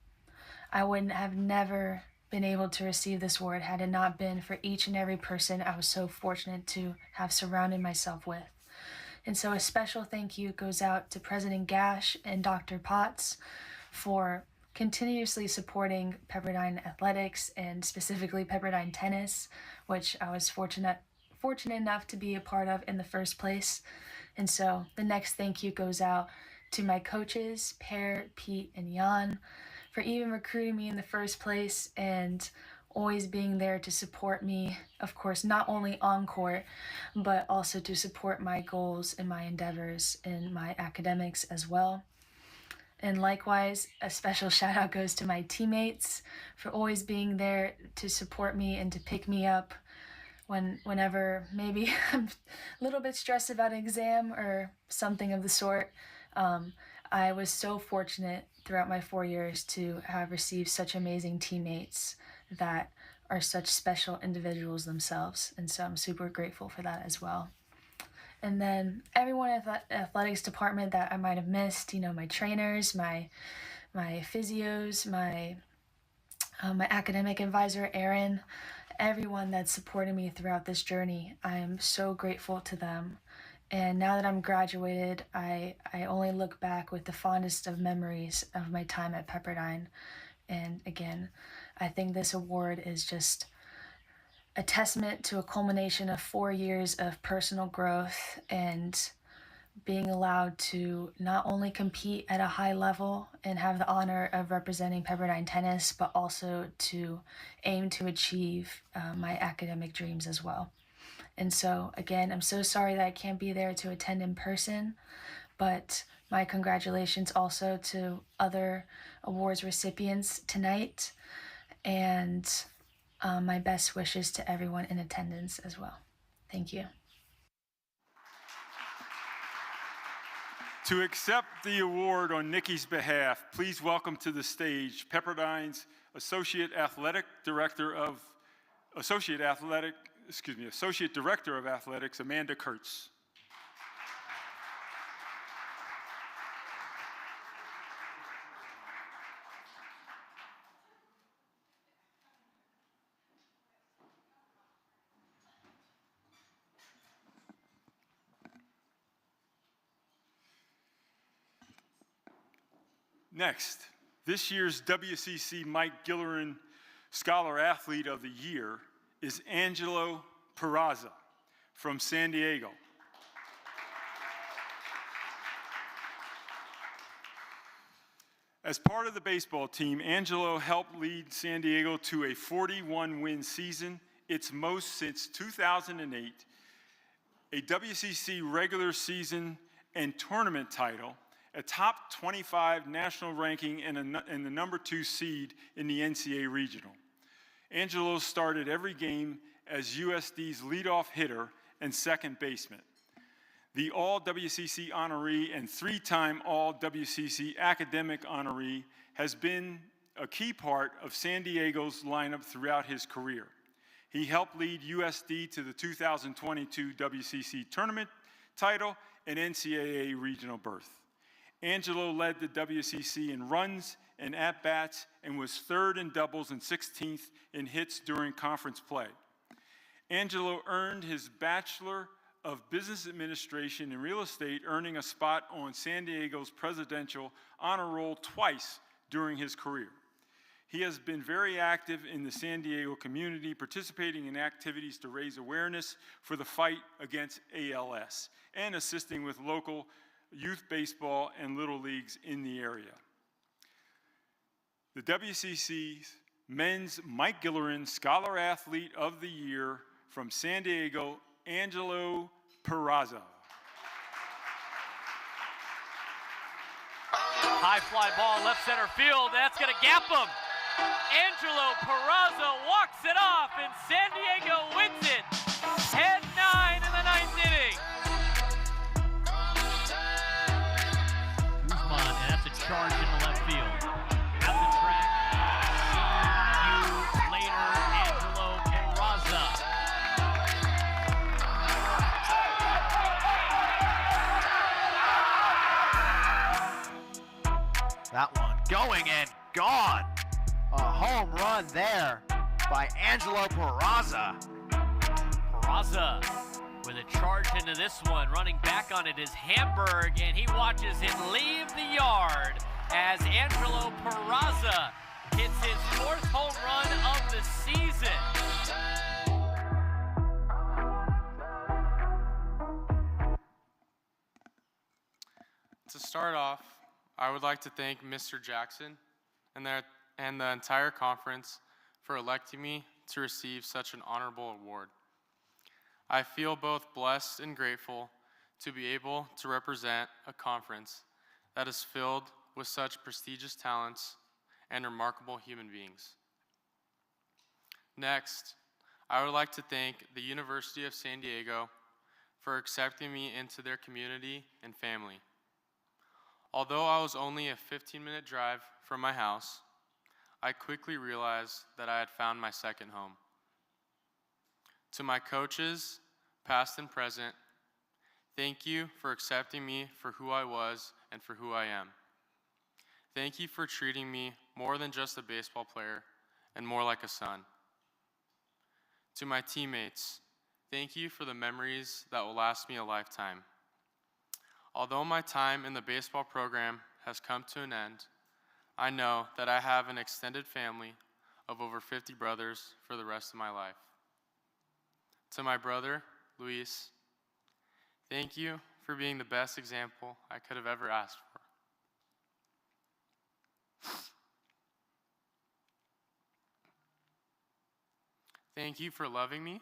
I would have never been able to receive this award had it not been for each and every person I was so fortunate to have surrounded myself with. And so a special thank you goes out to President Gash and Dr. Potts for continuously supporting Pepperdine athletics and specifically Pepperdine tennis, which I was fortunate enough to be a part of in the first place. And so the next thank you goes out to my coaches, Per, Pete, and Jan, for even recruiting me in the first place and always being there to support me, of course, not only on court, but also to support my goals and my endeavors in my academics as well. And likewise, a special shout out goes to my teammates for always being there to support me and to pick me up whenever maybe I'm a little bit stressed about an exam or something of the sort. I was so fortunate throughout my 4 years to have received such amazing teammates that are such special individuals themselves. And so I'm super grateful for that as well. And then everyone at the athletics department that I might have missed, my trainers, my physios, my academic advisor, Aaron, everyone that supported me throughout this journey, I am so grateful to them. And now that I'm graduated, I only look back with the fondest of memories of my time at Pepperdine. And again, I think this award is just a testament to a culmination of 4 years of personal growth and being allowed to not only compete at a high level and have the honor of representing Pepperdine tennis, but also to aim to achieve my academic dreams as well. And so, again, I'm so sorry that I can't be there to attend in person, but my congratulations also to other awards recipients tonight, and my best wishes to everyone in attendance as well. Thank you. To accept the award on Nikki's behalf, please welcome to the stage Pepperdine's Associate Director of Athletics, Amanda Kurtz. Next, this year's WCC Mike Gillerin Scholar Athlete of the Year is Angelo Peraza from San Diego. As part of the baseball team, Angelo helped lead San Diego to a 41-win season, its most since 2008, a WCC regular season and tournament title, a top 25 national ranking, and the number 2 seed in the NCAA regional. Angelo started every game as USD's leadoff hitter and second baseman. The All-WCC honoree and 3-time All-WCC academic honoree, has been a key part of San Diego's lineup throughout his career. He helped lead USD to the 2022 WCC tournament title and NCAA regional berth. Angelo led the WCC in runs and at-bats and was 3rd in doubles and 16th in hits during conference play. Angelo earned his Bachelor of Business Administration in Real Estate, earning a spot on San Diego's Presidential Honor Roll twice during his career. He has been very active in the San Diego community, participating in activities to raise awareness for the fight against ALS and assisting with local youth baseball and little leagues in the area. The WCC's Men's Mike Gillerin Scholar Athlete of the Year from San Diego, Angelo Peraza. High fly ball, left center field. That's going to gap him. Angelo Peraza walks it off, and San Diego wins it. 10-9 in the 9th inning. Guzman, and that's a charge in the left field. At the track, see you later, Angelo Peraza. That one going and gone. A home run there by Angelo Peraza. Peraza with a charge into this one. Running back on it is Hamburg, and he watches him leave the yard as Angelo Peraza hits his 4th home run of the season. To start off, I would like to thank Mr. Jackson and the entire conference for electing me to receive such an honorable award. I feel both blessed and grateful to be able to represent a conference that is filled with such prestigious talents and remarkable human beings. Next, I would like to thank the University of San Diego for accepting me into their community and family. Although I was only a 15-minute drive from my house, I quickly realized that I had found my second home. To my coaches, past and present, thank you for accepting me for who I was and for who I am. Thank you for treating me more than just a baseball player and more like a son. To my teammates, thank you for the memories that will last me a lifetime. Although my time in the baseball program has come to an end, I know that I have an extended family of over 50 brothers for the rest of my life. To my brother, Luis, thank you for being the best example I could have ever asked for. Thank you for loving me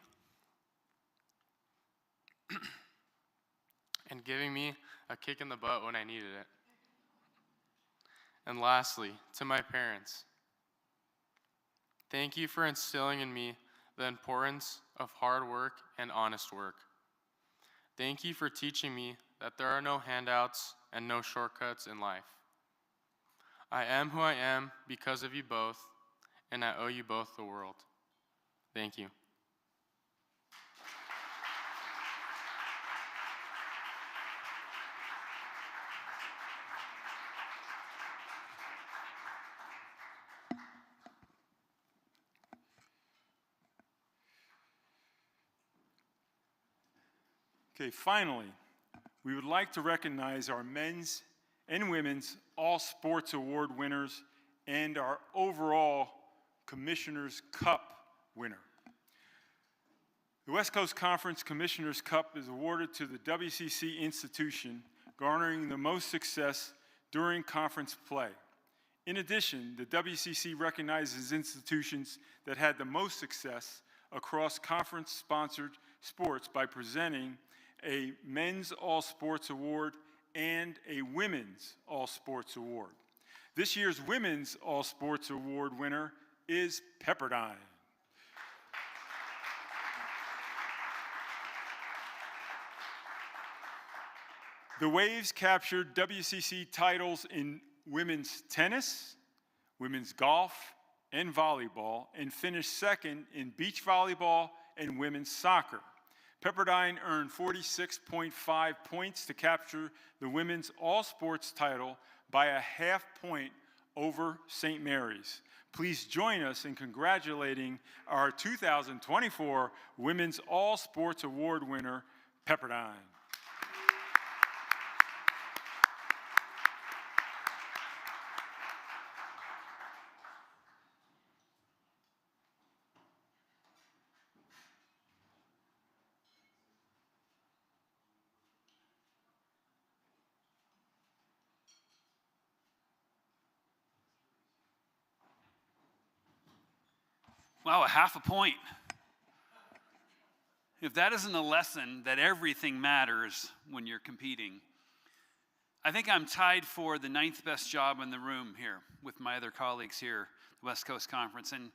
and giving me a kick in the butt when I needed it. And lastly, to my parents, thank you for instilling in me the importance of hard work and honest work. Thank you for teaching me that there are no handouts and no shortcuts in life. I am who I am because of you both, and I owe you both the world. Thank you. Okay, finally, we would like to recognize our men's and women's All Sports Award winners and our overall Commissioner's Cup winner. The West Coast Conference Commissioners' Cup is awarded to the WCC institution garnering the most success during conference play. In addition, the WCC recognizes institutions that had the most success across conference-sponsored sports by presenting a Men's All Sports Award and a Women's All Sports Award. This year's Women's All Sports Award winner is Pepperdine. The Waves captured WCC titles in women's tennis, women's golf, and volleyball, and finished second in beach volleyball and women's soccer. Pepperdine earned 46.5 points to capture the women's all-sports title by a half point over St. Mary's. Please join us in congratulating our 2024 Women's All-Sports Award winner, Pepperdine. Wow, a half a point. If that isn't a lesson that everything matters when you're competing, I think I'm tied for the 9th best job in the room here with my other colleagues here, the West Coast Conference. And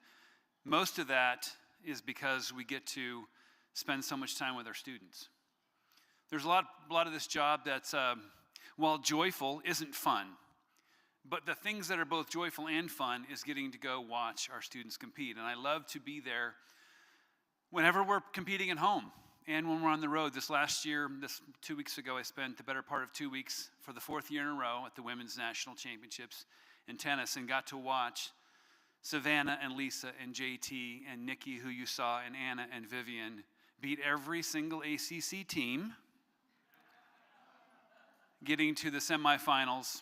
most of that is because we get to spend so much time with our students. There's a lot of this job that's, while joyful, isn't fun. But the things that are both joyful and fun is getting to go watch our students compete. And I love to be there whenever we're competing at home and when we're on the road. This last year, 2 weeks ago, I spent the better part of 2 weeks for the 4th year in a row at the Women's National Championships in tennis and got to watch Savannah and Lisa and JT and Nikki, who you saw, and Anna and Vivian beat every single ACC team, getting to the semifinals.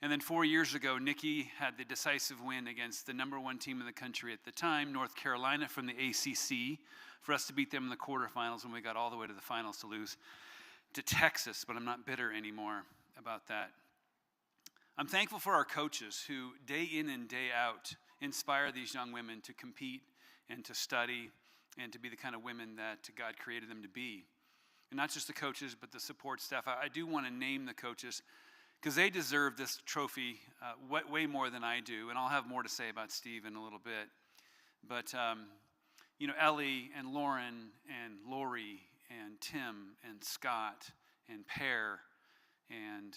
And then 4 years ago, Nikki had the decisive win against the #1 team in the country at the time, North Carolina from the ACC, for us to beat them in the quarterfinals when we got all the way to the finals to lose to Texas, but I'm not bitter anymore about that. I'm thankful for our coaches who, day in and day out, inspire these young women to compete and to study and to be the kind of women that God created them to be. And not just the coaches, but the support staff. I do want to name the coaches, because they deserve this trophy way more than I do, and I'll have more to say about Steve in a little bit. But, Ellie and Lauren and Lori and Tim and Scott and Pear and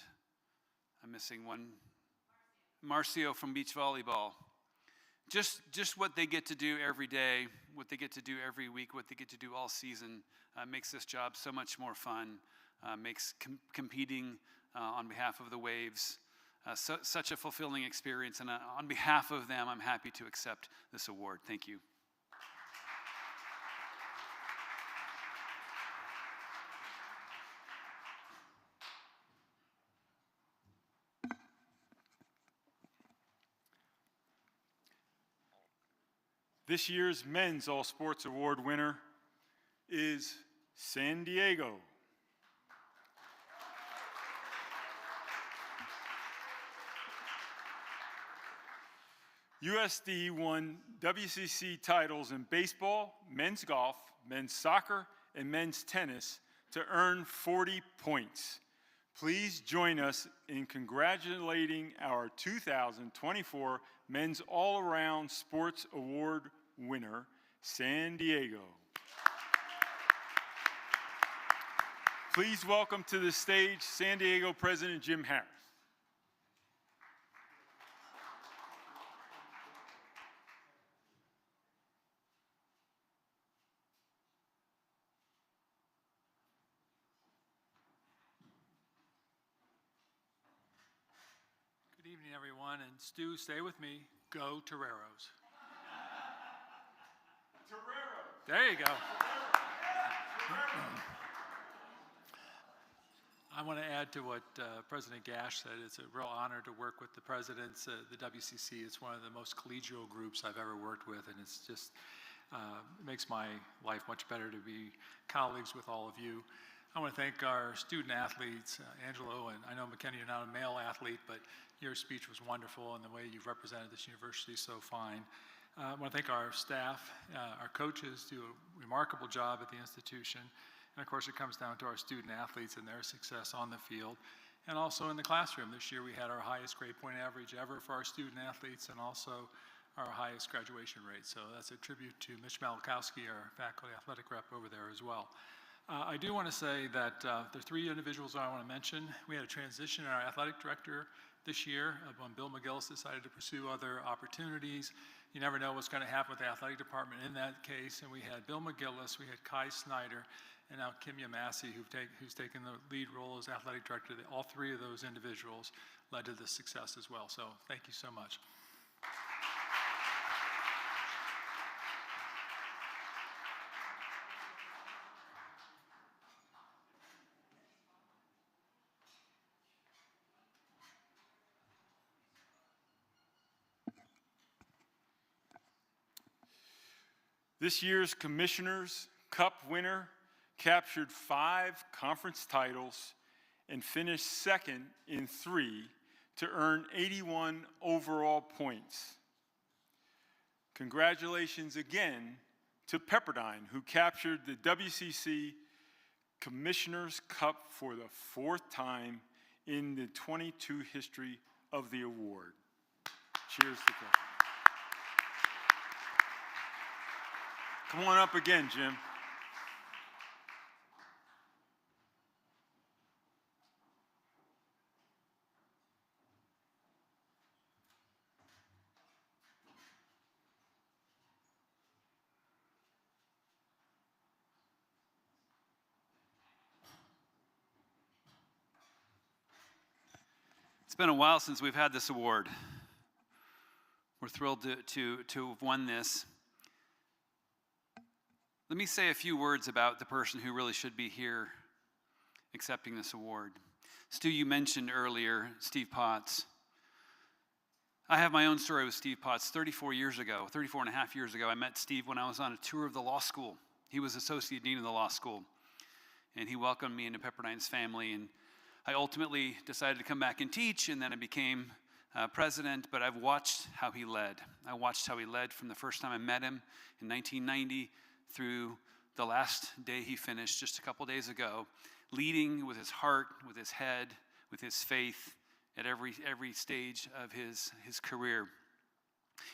I'm missing one, Marcio from beach volleyball. Just what they get to do every day, what they get to do every week, what they get to do all season makes this job so much more fun, makes competing on behalf of the Waves such a fulfilling experience. And on behalf of them, I'm happy to accept this award. Thank you. This year's Men's All Sports Award winner is San Diego. USD won WCC titles in baseball, men's golf, men's soccer, and men's tennis to earn 40 points. Please join us in congratulating our 2024 Men's All-Around Sports Award winner, San Diego. Please welcome to the stage San Diego President Jim Harris. Good evening, everyone, and Stu, stay with me. Go Toreros. Toreros. There you go. I want to add to what President Gash said. It's a real honor to work with the presidents. The WCC is one of the most collegial groups I've ever worked with, and it's just It makes my life much better to be colleagues with all of you. I want to thank our student athletes, Angelo, and I know McKenna, you're not a male athlete, but your speech was wonderful and the way you've represented this university is so fine. I want to thank our staff, our coaches do a remarkable job at the institution. And of course, it comes down to our student athletes and their success on the field. And also in the classroom. This year we had our highest grade point average ever for our student athletes and also our highest graduation rate. So that's a tribute to Mitch Malakowski, our faculty athletic rep over there as well. I do want to say that there are 3 individuals I want to mention. We had a transition in our athletic director this year when Bill McGillis decided to pursue other opportunities. You never know what's going to happen with the athletic department in that case. And we had Bill McGillis, we had Kai Snyder, and now Kimya Massey, who's taken the lead role as athletic director. All 3 of those individuals led to this success as well. So thank you so much. This year's Commissioner's Cup winner captured 5 conference titles and finished second in 3 to earn 81 overall points. Congratulations again to Pepperdine, who captured the WCC Commissioner's Cup for the 4th time in the 22 history of the award. Cheers to Pepperdine. Come on up again, Jim. It's been a while since we've had this award. We're thrilled to have won this. Let me say a few words about the person who really should be here accepting this award. Stu, you mentioned earlier Steve Potts. I have my own story with Steve Potts. 34 and a half years ago, I met Steve when I was on a tour of the law school. He was associate dean of the law school, and he welcomed me into Pepperdine's family, and I ultimately decided to come back and teach, and then I became president, but I've watched how he led. I watched how he led from the first time I met him in 1990 through the last day he finished just a couple days ago, leading with his heart, with his head, with his faith at every stage of his career.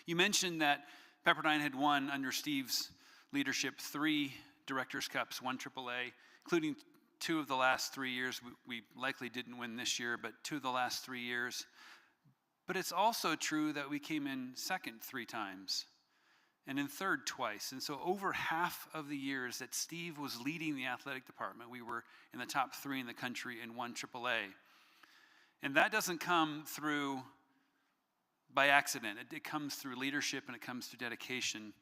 You mentioned that Pepperdine had won under Steve's leadership 3 Directors' Cups, 1 AAA, including 2 of the last 3 years. We likely didn't win this year, but 2 of the last 3 years. But it's also true that we came in second 3 times and in third twice. And so over half of the years that Steve was leading the athletic department, we were in the top 3 in the country and 1 AAA. And that doesn't come through by accident. It comes through leadership and it comes through dedication.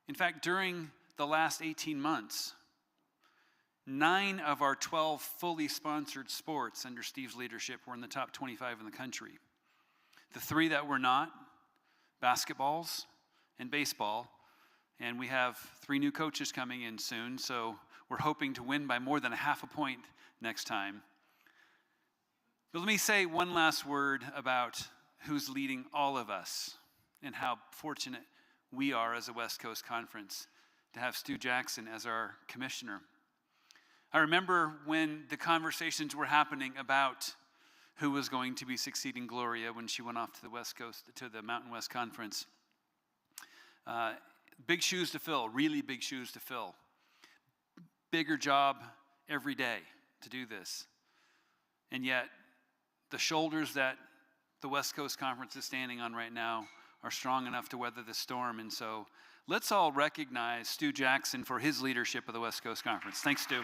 In fact, during the last 18 months, 9 of our 12 fully sponsored sports under Steve's leadership were in the top 25 in the country. The 3 that were not, basketballs and baseball, and we have 3 new coaches coming in soon, so we're hoping to win by more than a half a point next time. But let me say one last word about who's leading all of us and how fortunate we are as a West Coast Conference to have Stu Jackson as our commissioner. I remember when the conversations were happening about who was going to be succeeding Gloria when she went off to the West Coast, to the Mountain West Conference. Big shoes to fill, really big shoes to fill. Bigger job every day to do this. And yet, the shoulders that the West Coast Conference is standing on right now are strong enough to weather the storm. And so let's all recognize Stu Jackson for his leadership of the West Coast Conference. Thanks, Stu.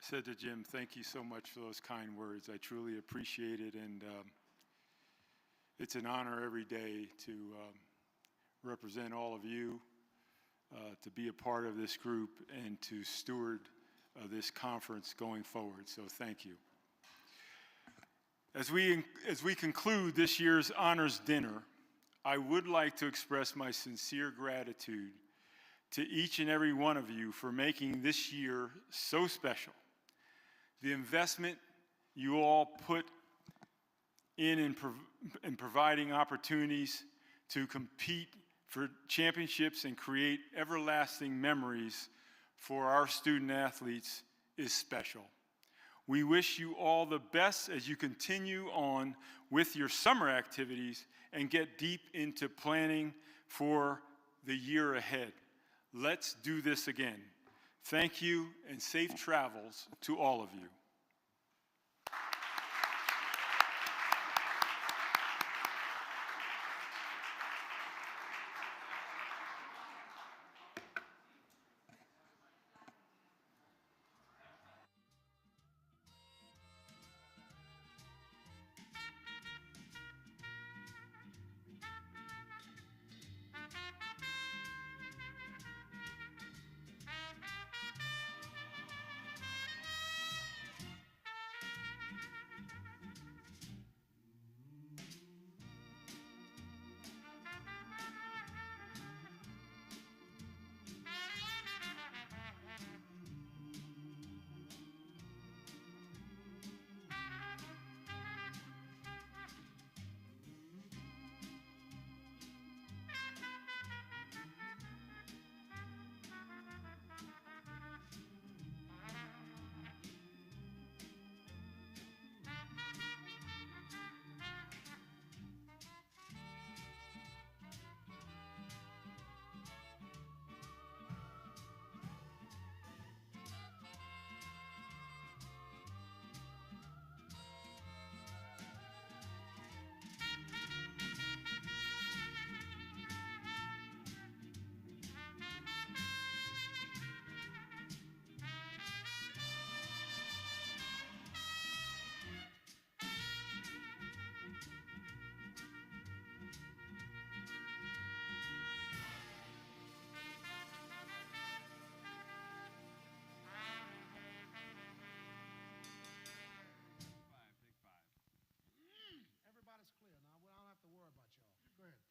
Said to Jim, thank you so much for those kind words. I truly appreciate it, and it's an honor every day to represent all of you, to be a part of this group, and to steward this conference going forward. So thank you. As we conclude this year's honors dinner, I would like to express my sincere gratitude to each and every one of you for making this year so special. The investment you all put in providing opportunities to compete for championships and create everlasting memories for our student athletes is special. We wish you all the best as you continue on with your summer activities and get deep into planning for the year ahead. Let's do this again. Thank you and safe travels to all of you.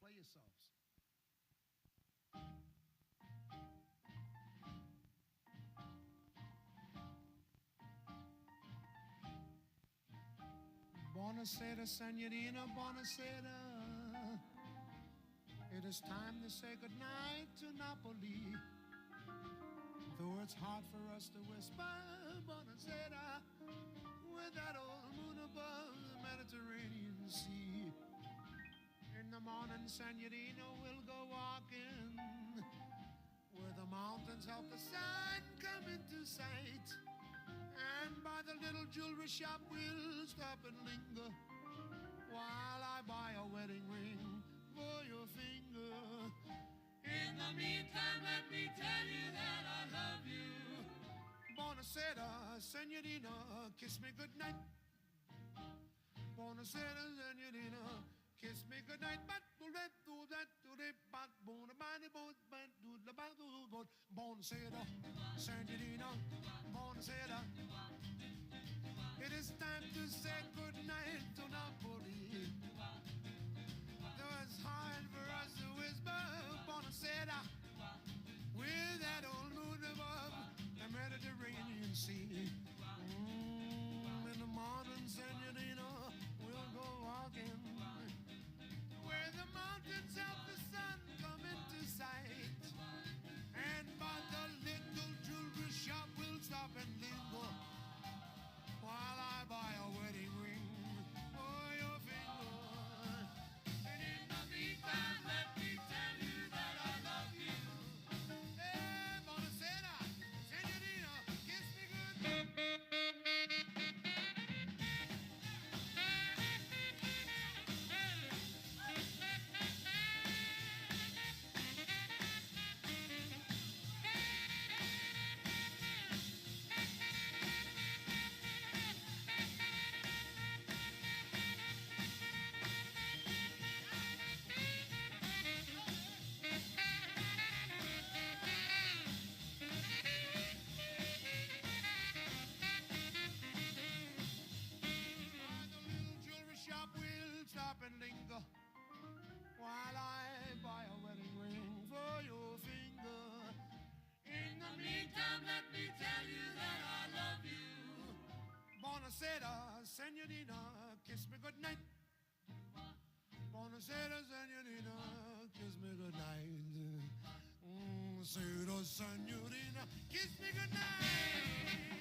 Play yourselves. Buonasera, signorina, buonasera. It is time to say goodnight to Napoli. Though it's hard for us to whisper buonasera with that old moon above the Mediterranean Sea. In the morning, Senorita, we'll go walking where the mountains help the sun come into sight. And by the little jewelry shop, we'll stop and linger while I buy a wedding ring for your finger. In the meantime, let me tell you that I love you. Buonasera, Senorita, kiss me goodnight. Buonasera, Senorita, kiss me goodnight, but do that, but buonasera, Senorita, buonasera. It is time to say goodnight to Napoli. Though it's hard for us to whisper buonasera with that old moon above the Mediterranean Sea. In the morning, Senorita, we'll go walking where the mountains of the sun come into sight. And by the little jewelry shop, we'll stop and linger while I buy a wedding ring for your Buonasera, senorina, kiss me goodnight. Buonasera, senorina, kiss me goodnight. Buonasera, senorina, kiss me goodnight.